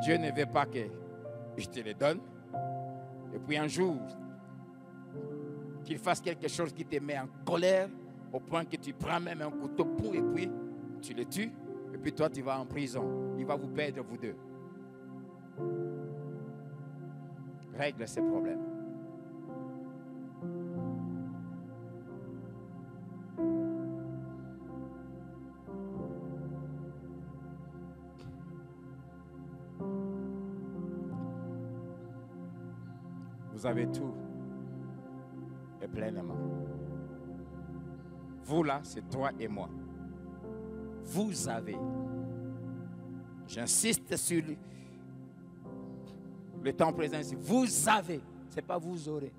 Dieu ne veut pas que je te le donne. Et puis un jour, qu'il fasse quelque chose qui te met en colère, au point que tu prends même un couteau pour et puis tu le tues. Et puis toi, tu vas en prison. Il va vous perdre, vous deux. Règle ces problèmes. Vous avez tout et pleinement. Vous là, c'est toi et moi. Vous avez. J'insiste sur le temps présent ici. Vous avez. Ce n'est pas vous aurez.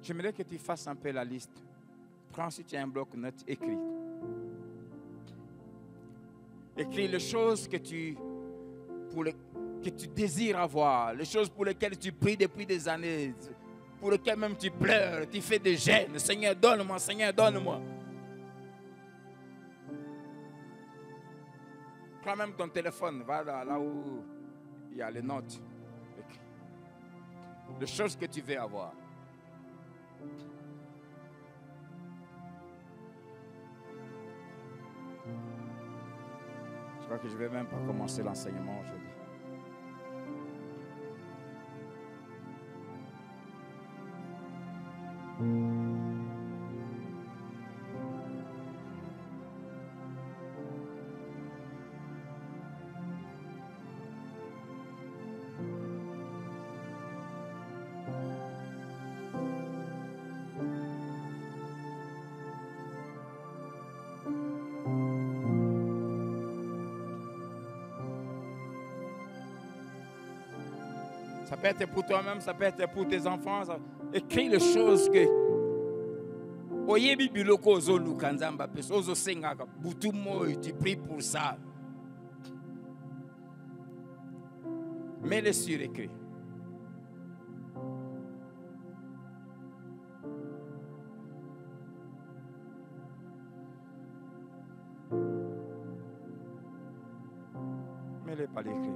J'aimerais que tu fasses un peu la liste. Prends si tu as un bloc-notes, écris. Écris les choses que tu désires avoir, les choses pour lesquelles tu pries depuis des années, pour lesquelles même tu pleures, tu fais des gênes. Seigneur, donne-moi, Seigneur, donne-moi. Prends même ton téléphone, va là où il y a les notes. Écris. Les choses que tu veux avoir. Je crois que je ne vais même pas commencer l'enseignement aujourd'hui. Ça peut être pour toi-même, ça peut être pour tes enfants. Écris les choses que Oyebi biloko ozo lukanzamba pes ozo sengaka butu moyo tu pries pour ça. Mets-le sur écrit. Mets-le par l'écrit.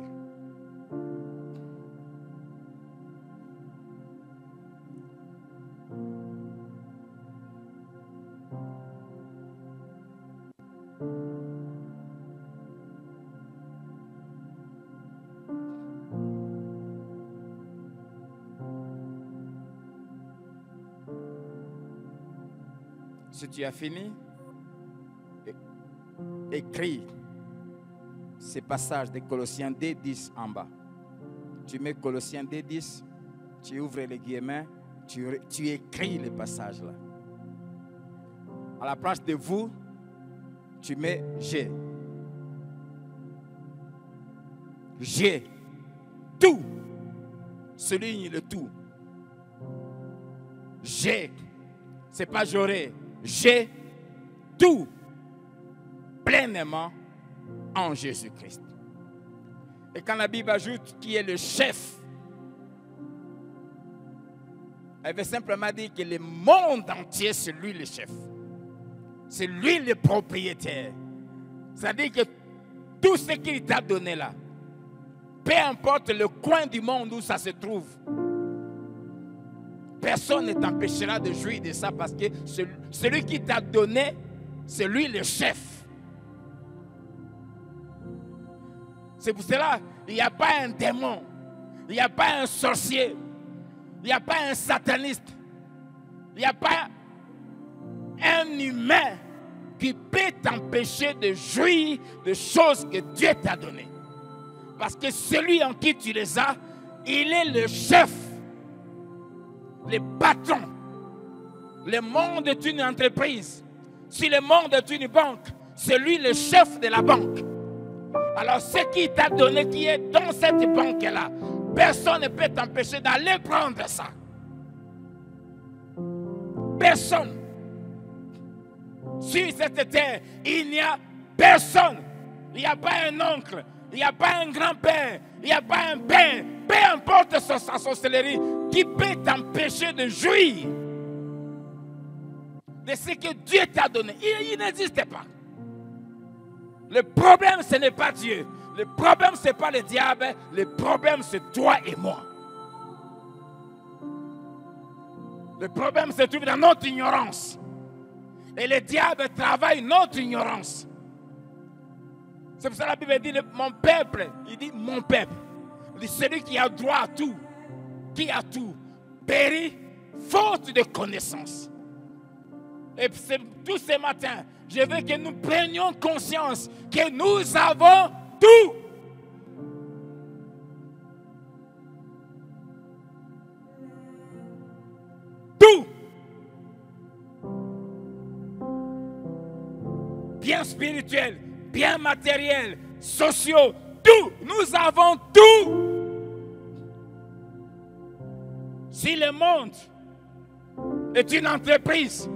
Si tu as fini, écris ces passages de Colossiens 2:10 en bas. Tu mets Colossiens 2:10, tu ouvres les guillemets, tu écris les passages là. À la place de vous, tu mets j'ai. J'ai tout. Souligne le tout. J'ai. C'est pas j'aurai. J'ai tout pleinement en Jésus-Christ. Et quand la Bible ajoute qui est le chef, elle veut simplement dire que le monde entier, c'est lui le chef. C'est lui le propriétaire. C'est-à-dire que tout ce qu'il t'a donné là, peu importe le coin du monde où ça se trouve, personne ne t'empêchera de jouir de ça parce que celui qui t'a donné, c'est lui le chef. C'est pour cela qu'il n'y a pas un démon, il n'y a pas un sorcier, il n'y a pas un sataniste, il n'y a pas un humain qui peut t'empêcher de jouir de choses que Dieu t'a données. Parce que celui en qui tu les as, il est le chef. Le patron. Le monde est une entreprise. Si le monde est une banque, c'est lui le chef de la banque. Alors ce qui t'a donné, qui est dans cette banque-là, personne ne peut t'empêcher d'aller prendre ça. Personne. Sur cette terre, il n'y a personne. Il n'y a pas un oncle, il n'y a pas un grand-père, il n'y a pas un père, peu importe sa sorcellerie, qui peut t'empêcher de jouir de ce que Dieu t'a donné. Il n'existe pas. Le problème, ce n'est pas Dieu. Le problème, ce n'est pas le diable. Le problème, c'est toi et moi. Le problème se trouve dans notre ignorance. Et le diable travaille notre ignorance. C'est pour ça que la Bible dit mon peuple. Il dit mon peuple. Il dit celui qui a droit à tout. Qui a tout périt faute de connaissance. Et tout ce matin, je veux que nous prenions conscience que nous avons tout. Tout. Bien spirituel, bien matériel, sociaux, tout. Nous avons tout. Si le monde est une entreprise,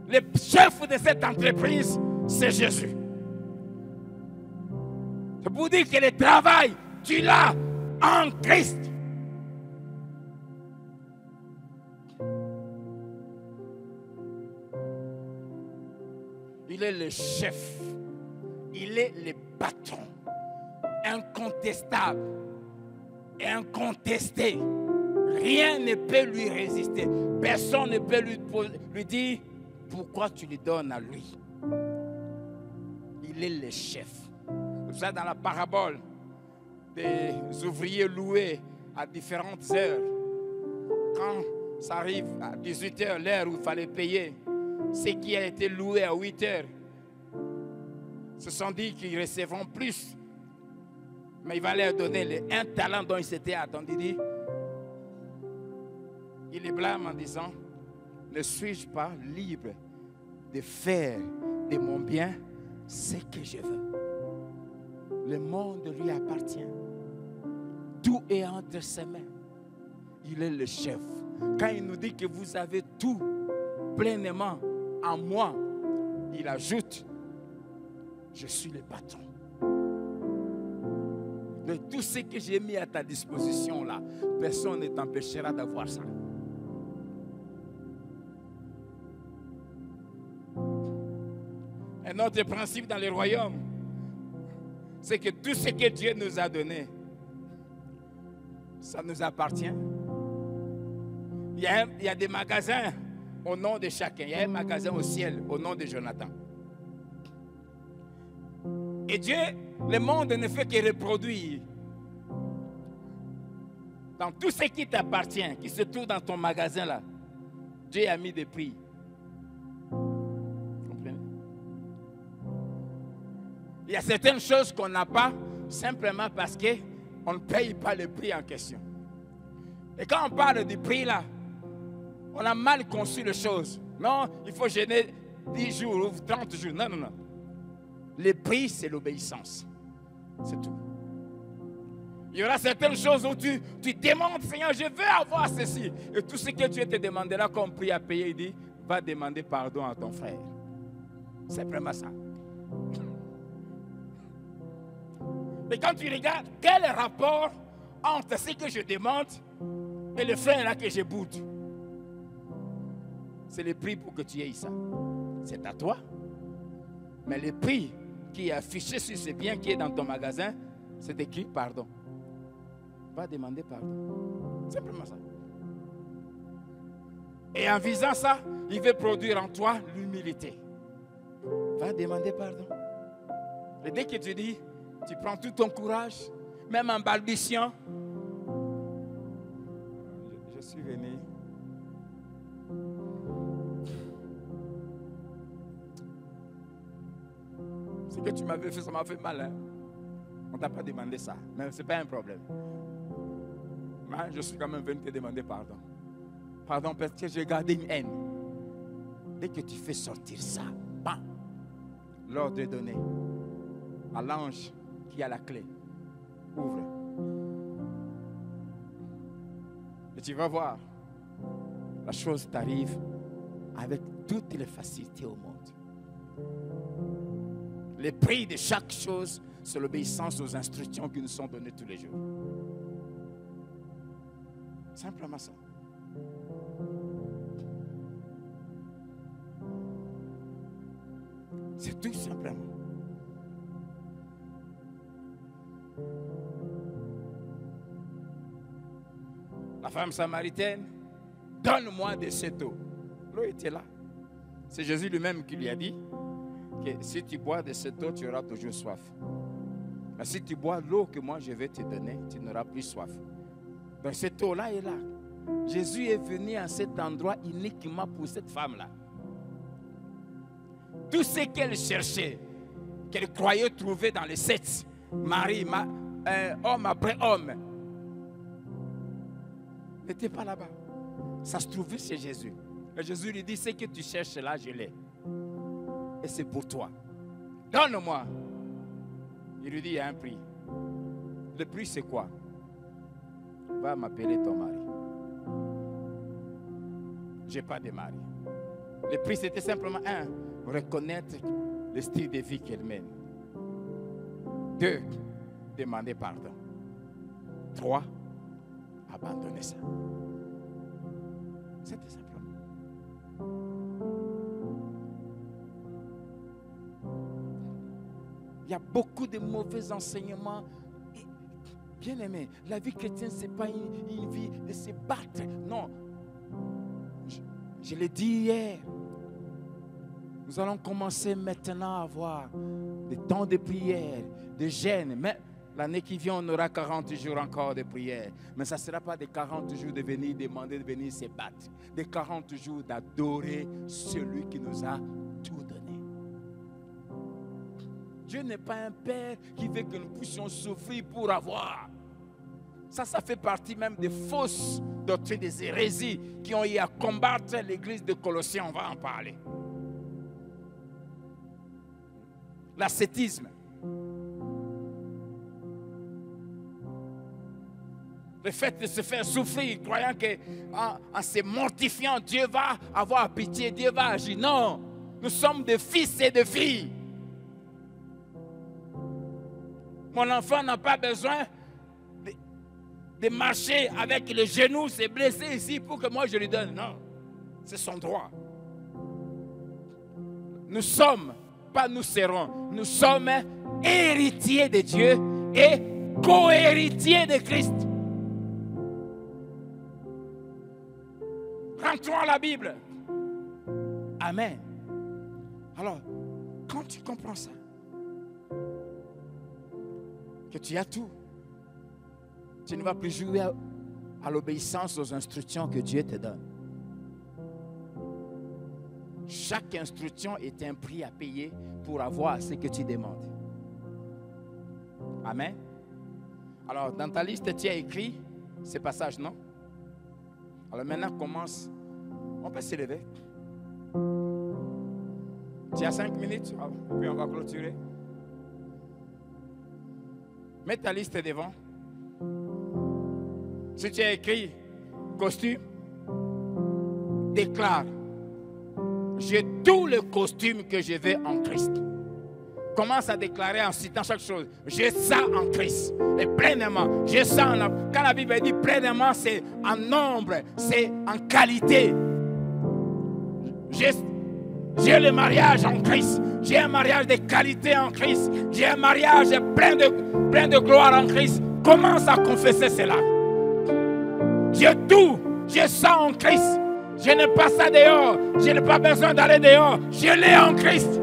le chef de cette entreprise, c'est Jésus. C'est pour dire que le travail, tu l'as en Christ. Il est le chef. Il est le patron. Incontestable. Incontesté. Rien ne peut lui résister. Personne ne peut lui dire pourquoi tu lui donnes à lui. Il est le chef. Vous savez, dans la parabole des ouvriers loués à différentes heures, quand ça arrive à 18 heures, l'heure où il fallait payer, ceux qui a été loués à 8 heures se sont dit qu'ils recevront plus. Mais il va leur donner un talent dont ils s'étaient attendus. Il les blâme en disant, ne suis-je pas libre de faire de mon bien ce que je veux? Le monde lui appartient. Tout est entre ses mains. Il est le chef. Quand il nous dit que vous avez tout pleinement en moi, il ajoute, je suis le patron. De tout ce que j'ai mis à ta disposition là, personne ne t'empêchera d'avoir ça. Un autre principe dans le royaume, c'est que tout ce que Dieu nous a donné, ça nous appartient. Il y a des magasins au nom de chacun. Il y a un magasin au ciel au nom de Jonathan. Et Dieu, le monde ne fait que reproduire. Dans tout ce qui t'appartient, qui se trouve dans ton magasin là, Dieu a mis des prix. Comprenez? Il y a certaines choses qu'on n'a pas simplement parce qu'on ne paye pas le prix en question. Et quand on parle du prix là, on a mal conçu les choses. Non, il faut gêner 10 jours ou 30 jours. Non, non, non. Le prix, c'est l'obéissance. C'est tout. Il y aura certaines choses où tu demandes, Seigneur, je veux avoir ceci. Et tout ce que Dieu te demandera comme prix à payer, il dit, va demander pardon à ton frère. C'est vraiment ça. Mais quand tu regardes, quel est le rapport entre ce que je demande et le frère là que je boude? C'est le prix pour que tu aies ça. C'est à toi. Mais le prix qui est affiché sur ce bien qui est dans ton magasin, c'est écrit pardon. Va demander pardon. Simplement ça. Et en visant ça, il veut produire en toi l'humilité. Va demander pardon. Et dès que tu dis, tu prends tout ton courage, même en balbutiant, je suis venu. Ce que tu m'avais fait, ça m'a fait mal. Hein? On ne t'a pas demandé ça. Mais ce n'est pas un problème. Mais je suis quand même venu te demander pardon. Pardon parce que j'ai gardé une haine. Dès que tu fais sortir ça, bam, l'ordre est donné à l'ange qui a la clé. Ouvre. Et tu vas voir, la chose t'arrive avec toutes les facilités au monde. Le prix de chaque chose, c'est l'obéissance aux instructions qui nous sont données tous les jours. Simplement ça. C'est tout simplement. La femme samaritaine, donne-moi de cette eau. L'eau était là. C'est Jésus lui-même qui lui a dit que si tu bois de cette eau, tu auras toujours soif. Mais si tu bois l'eau que moi je vais te donner, tu n'auras plus soif. Donc cette eau-là est là. Jésus est venu à cet endroit uniquement pour cette femme-là. Tout ce qu'elle cherchait, qu'elle croyait trouver dans les sept maris, homme après homme, n'était pas là-bas. Ça se trouvait chez Jésus. Et Jésus lui dit, ce que tu cherches là, je l'ai. Et c'est pour toi. Donne-moi. Il lui dit, il y a un prix. Le prix, c'est quoi? Va m'appeler ton mari. Je n'ai pas de mari. Le prix, c'était simplement un, reconnaître le style de vie qu'elle mène. 2, demander pardon. 3, abandonner ça. C'était simplement. Il y a beaucoup de mauvais enseignements. Bien aimé, la vie chrétienne, ce n'est pas une vie de se battre. Non. Je l'ai dit hier. Nous allons commencer maintenant à avoir des temps de prière, de jeûne. Mais l'année qui vient, on aura 40 jours encore de prière. Mais ça ne sera pas des 40 jours de venir demander de venir se battre. Des 40 jours d'adorer celui qui nous a tout donné. Dieu n'est pas un père qui veut que nous puissions souffrir pour avoir. Ça fait partie même des fausses doctrines, des hérésies qui ont eu à combattre l'église de Colossiens. On va en parler. L'ascétisme. Le fait de se faire souffrir, croyant qu'en se mortifiant, Dieu va avoir pitié, Dieu va agir. Non, nous sommes des fils et des filles. Mon enfant n'a pas besoin de marcher avec les genoux, se blesser ici pour que moi je lui donne. Non, c'est son droit. Nous sommes, pas nous serons, nous sommes héritiers de Dieu et co-héritiers de Christ. Rentrons à la Bible. Amen. Alors, quand tu comprends ça, que tu as tout, tu ne vas plus jouer à l'obéissance aux instructions que Dieu te donne. Chaque instruction est un prix à payer pour avoir ce que tu demandes. Amen. Alors, dans ta liste, tu as écrit ces passages, non? Alors maintenant, commence. On peut se lever. Tu as 5 minutes, puis on va clôturer. Mets ta liste devant. Si tu as écrit costume, déclare: j'ai tout le costume que je veux en Christ. Commence à déclarer en citant chaque chose. J'ai ça en Christ. Et pleinement, j'ai ça en... Quand la Bible dit pleinement, c'est en nombre, c'est en qualité. J'ai le mariage en Christ. J'ai un mariage de qualité en Christ. J'ai un mariage plein de gloire en Christ. Commence à confesser cela. J'ai tout. J'ai ça en Christ. Je n'ai pas ça dehors. Je n'ai pas besoin d'aller dehors. Je l'ai en Christ.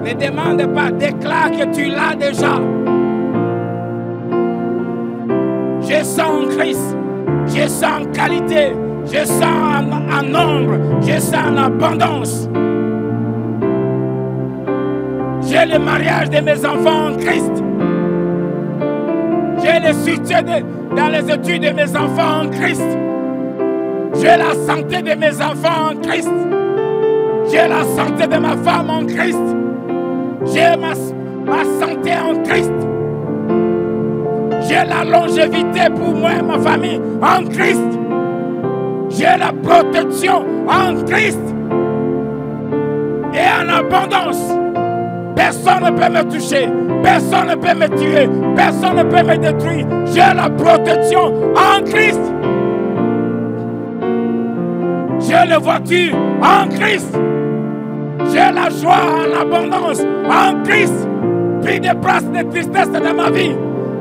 Ne demande pas, déclare que tu l'as déjà. J'ai ça en Christ, j'ai ça en qualité, j'ai ça en nombre, j'ai ça en abondance. J'ai le mariage de mes enfants en Christ. J'ai le succès dans les études de mes enfants en Christ. J'ai la santé de mes enfants en Christ. J'ai la santé de ma femme en Christ. J'ai ma santé en Christ. J'ai la longévité pour moi et ma famille en Christ. J'ai la protection en Christ. Et en abondance. Personne ne peut me toucher. Personne ne peut me tuer. Personne ne peut me détruire. J'ai la protection en Christ. J'ai la voiture en Christ. J'ai la joie en abondance en Christ. Plus de place de tristesse dans ma vie.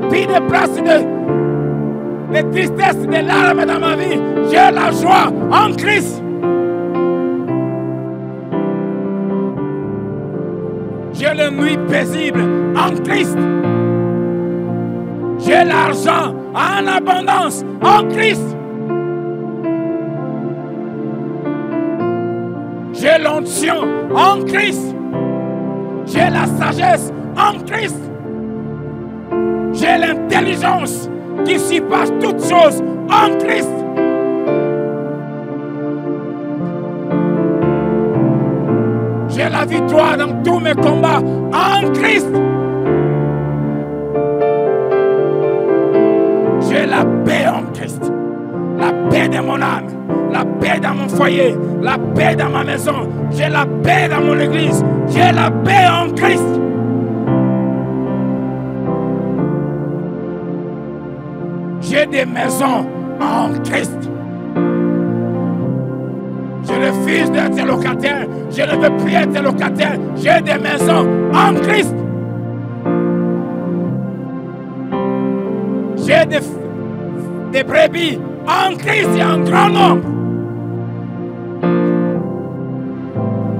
Plus de place de tristesse, de larmes dans ma vie. J'ai la joie en Christ. J'ai les nuits paisibles en Christ. J'ai l'argent en abondance en Christ. J'ai l'onction en Christ. J'ai la sagesse en Christ. J'ai l'intelligence qui surpasse toutes choses en Christ. J'ai la victoire dans tous mes combats en Christ. J'ai la paix en Christ. La paix de mon âme, la paix dans mon foyer, la paix dans ma maison. J'ai la paix dans mon église. J'ai la paix en Christ. J'ai des maisons en Christ. Je refuse d'être locataire. Je ne veux plus être locataire. J'ai des maisons en Christ. J'ai des brebis en Christ et en grand nombre.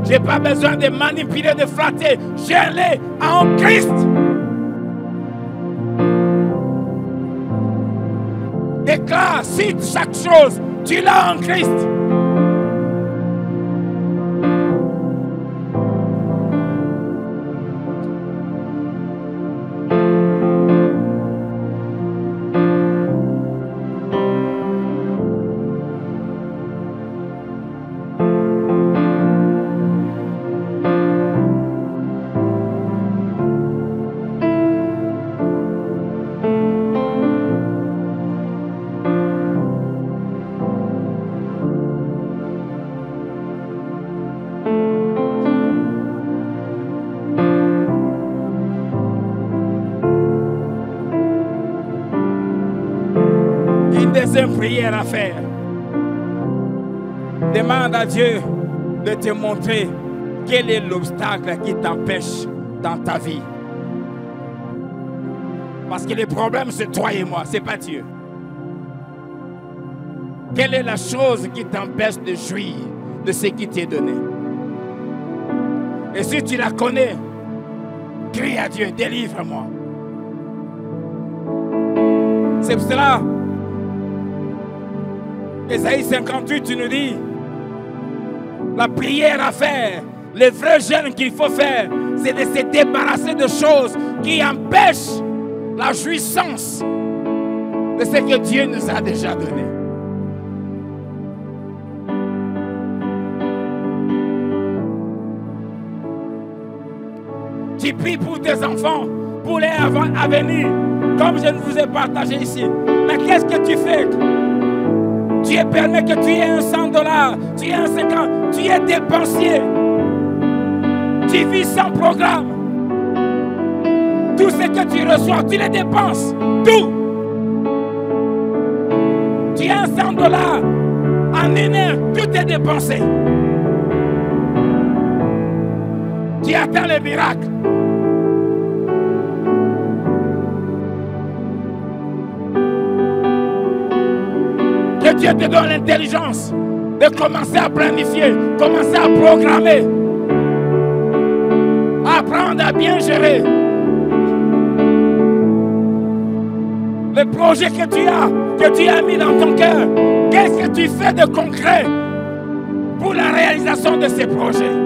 Je n'ai pas besoin de manipuler, de flatter. Je l'ai en Christ. Déclare, cite chaque chose. Tu l'as en Christ. Deuxième prière à faire. Demande à Dieu de te montrer quel est l'obstacle qui t'empêche dans ta vie. Parce que le problème c'est toi et moi, c'est pas Dieu. Quelle est la chose qui t'empêche de jouir de ce qui t'est donné? Et si tu la connais, crie à Dieu, délivre-moi. C'est pour cela Ésaïe 58, tu nous dis, la prière à faire, le vrai jeûne qu'il faut faire, c'est de se débarrasser de choses qui empêchent la jouissance de ce que Dieu nous a déjà donné. Tu pries pour tes enfants, pour leur avenir, comme je vous ai partagé ici. Mais qu'est-ce que tu fais? Dieu permet que tu aies un $100, tu aies un 50, tu es dépensier. Tu vis sans programme. Tout ce que tu reçois, tu les dépenses. Tout. Tu as un $100, en une heure, tout est dépensé. Tu attends le miracle. Que Dieu te donne l'intelligence de commencer à planifier, commencer à programmer, apprendre à bien gérer. Le projet que tu as mis dans ton cœur, qu'est-ce que tu fais de concret pour la réalisation de ces projets?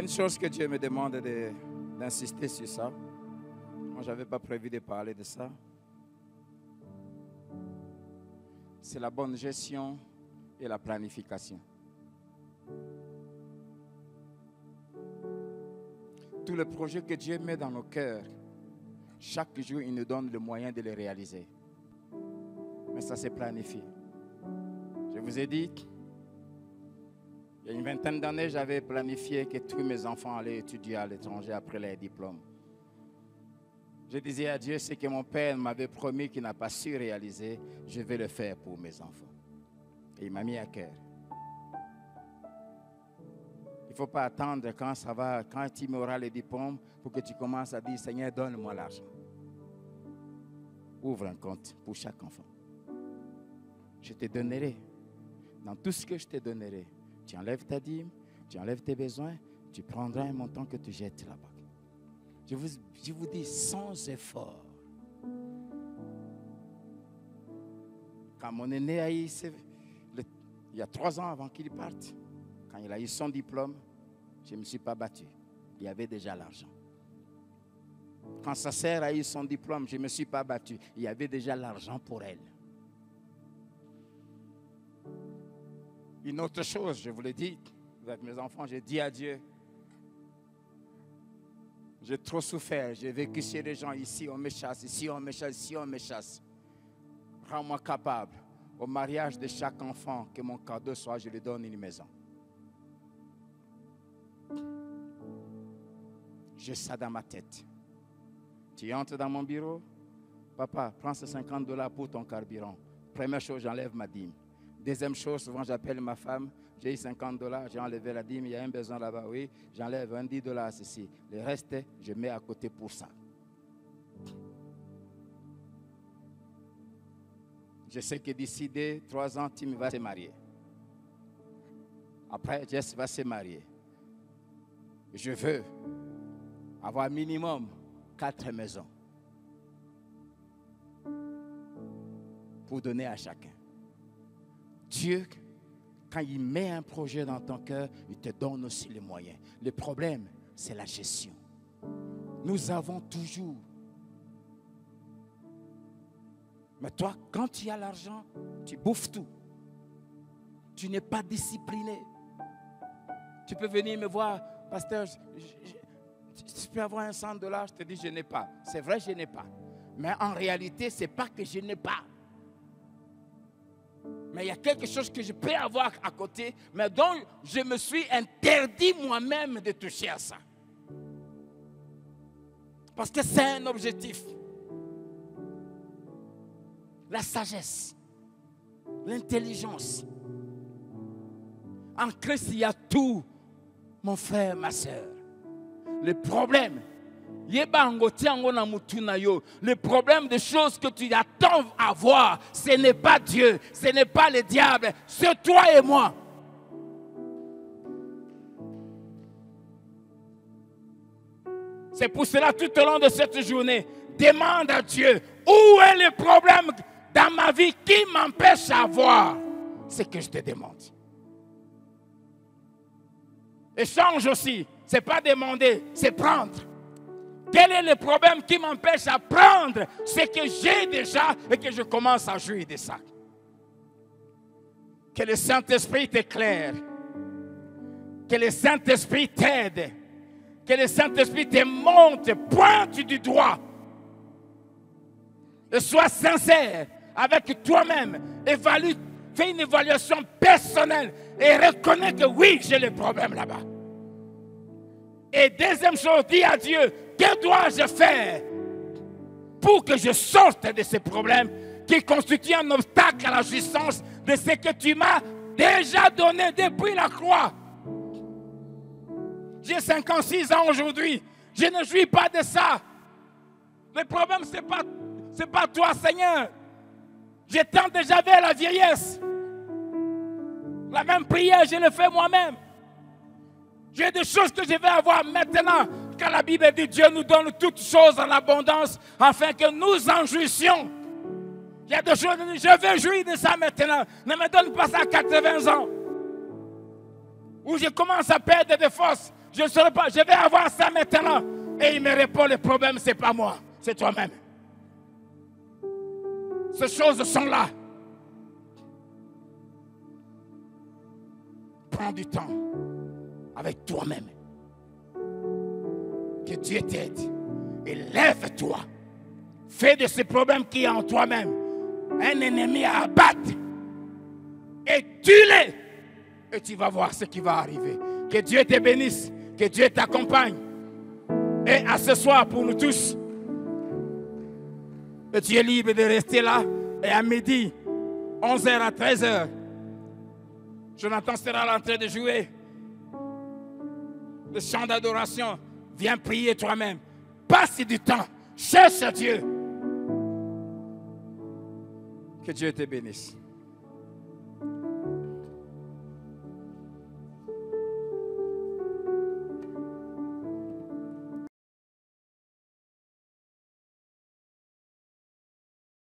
une chose que Dieu me demande d'insister sur ça. Moi, je n'avais pas prévu de parler de ça. C'est la bonne gestion et la planification. Tous les projets que Dieu met dans nos cœurs, chaque jour, il nous donne le moyen de les réaliser. Mais ça se planifie. Je vous ai dit, il y a une vingtaine d'années, j'avais planifié que tous mes enfants allaient étudier à l'étranger après les diplômes. Je disais à Dieu, ce que mon père m'avait promis qu'il n'a pas su réaliser, je vais le faire pour mes enfants. Et il m'a mis à cœur. Il ne faut pas attendre quand tu auras les diplômes pour que tu commences à dire, Seigneur, donne-moi l'argent. Ouvre un compte pour chaque enfant. Je te donnerai. Dans tout ce que je te donnerai, tu enlèves ta dîme, tu enlèves tes besoins, tu prendras un montant que tu jettes là-bas. Je vous dis, sans effort. Quand mon aîné a eu, il y a 3 ans avant qu'il parte, quand il a eu son diplôme, je ne me suis pas battu. Il y avait déjà l'argent. Quand sa sœur a eu son diplôme, je ne me suis pas battu. Il y avait déjà l'argent pour elle. Une autre chose, je vous l'ai dit, avec mes enfants, j'ai dit à Dieu, j'ai trop souffert, j'ai vécu chez les gens, ici on me chasse, ici on me chasse, ici on me chasse. Rends-moi capable, au mariage de chaque enfant, que mon cadeau soit, je lui donne une maison. J'ai ça dans ma tête. Tu entres dans mon bureau, papa, prends ces $50 pour ton carburant. Première chose, j'enlève ma dîme. Deuxième chose, souvent j'appelle ma femme, j'ai eu $50, j'ai enlevé la dîme, il y a un besoin là-bas, oui, j'enlève un $10 ceci. Le reste, je mets à côté pour ça. Je sais que d'ici 3 ans, Tim va se marier. Après, Jess va se marier. Je veux avoir minimum 4 maisons pour donner à chacun. Dieu, quand il met un projet dans ton cœur, il te donne aussi les moyens. Le problème, c'est la gestion. Nous avons toujours. Mais toi, quand tu as l'argent, tu bouffes tout. Tu n'es pas discipliné. Tu peux venir me voir, pasteur, je peux avoir un $100, je te dis je n'ai pas. C'est vrai, je n'ai pas. Mais en réalité, ce n'est pas que je n'ai pas. Mais il y a quelque chose que je peux avoir à côté, mais dont je me suis interdit moi-même de toucher à ça. Parce que c'est un objectif. La sagesse, l'intelligence. En Christ, il y a tout, mon frère, ma soeur. Le problème, le problème des choses que tu attends à voir, ce n'est pas Dieu, ce n'est pas le diable, c'est toi et moi. C'est pour cela, tout au long de cette journée, demande à Dieu, où est le problème dans ma vie qui m'empêche à voir ce que je te demande. Échange aussi, ce n'est pas demander, c'est prendre. Quel est le problème qui m'empêche à prendre ce que j'ai déjà et que je commence à jouir de ça? Que le Saint-Esprit t'éclaire. Que le Saint-Esprit t'aide. Que le Saint-Esprit te monte, pointe du doigt. Et sois sincère avec toi-même. Évalue, fais une évaluation personnelle et reconnais que oui, j'ai le problème là-bas. Et deuxième chose, dis à Dieu, que dois-je faire pour que je sorte de ces problèmes qui constituent un obstacle à la jouissance de ce que tu m'as déjà donné depuis la croix? J'ai 56 ans aujourd'hui. Je ne jouis pas de ça. Le problème, ce n'est pas toi, Seigneur. Je tends déjà vers la vieillesse. La même prière, je le fais moi-même. J'ai des choses que je vais avoir maintenant. Quand la Bible dit Dieu nous donne toutes choses en abondance afin que nous en jouissions. Il y a des choses, je veux jouir de ça maintenant. Ne me donne pas ça à 80 ans. Où je commence à perdre des forces. je ne serai pas, je vais avoir ça maintenant. Et il me répond, le problème, ce n'est pas moi, c'est toi-même. Ces choses sont là. Prends du temps avec toi-même. Que Dieu t'aide. Et lève-toi. Fais de ce problème qui est en toi-même un ennemi à abattre. Et tue-le. Et tu vas voir ce qui va arriver. Que Dieu te bénisse. Que Dieu t'accompagne. Et à ce soir pour nous tous. Que tu es libre de rester là. Et à midi, 11h à 13h, Jonathan sera en train de jouer le chant d'adoration. Viens prier toi-même. Passe du temps. Cherche Dieu. Que Dieu te bénisse.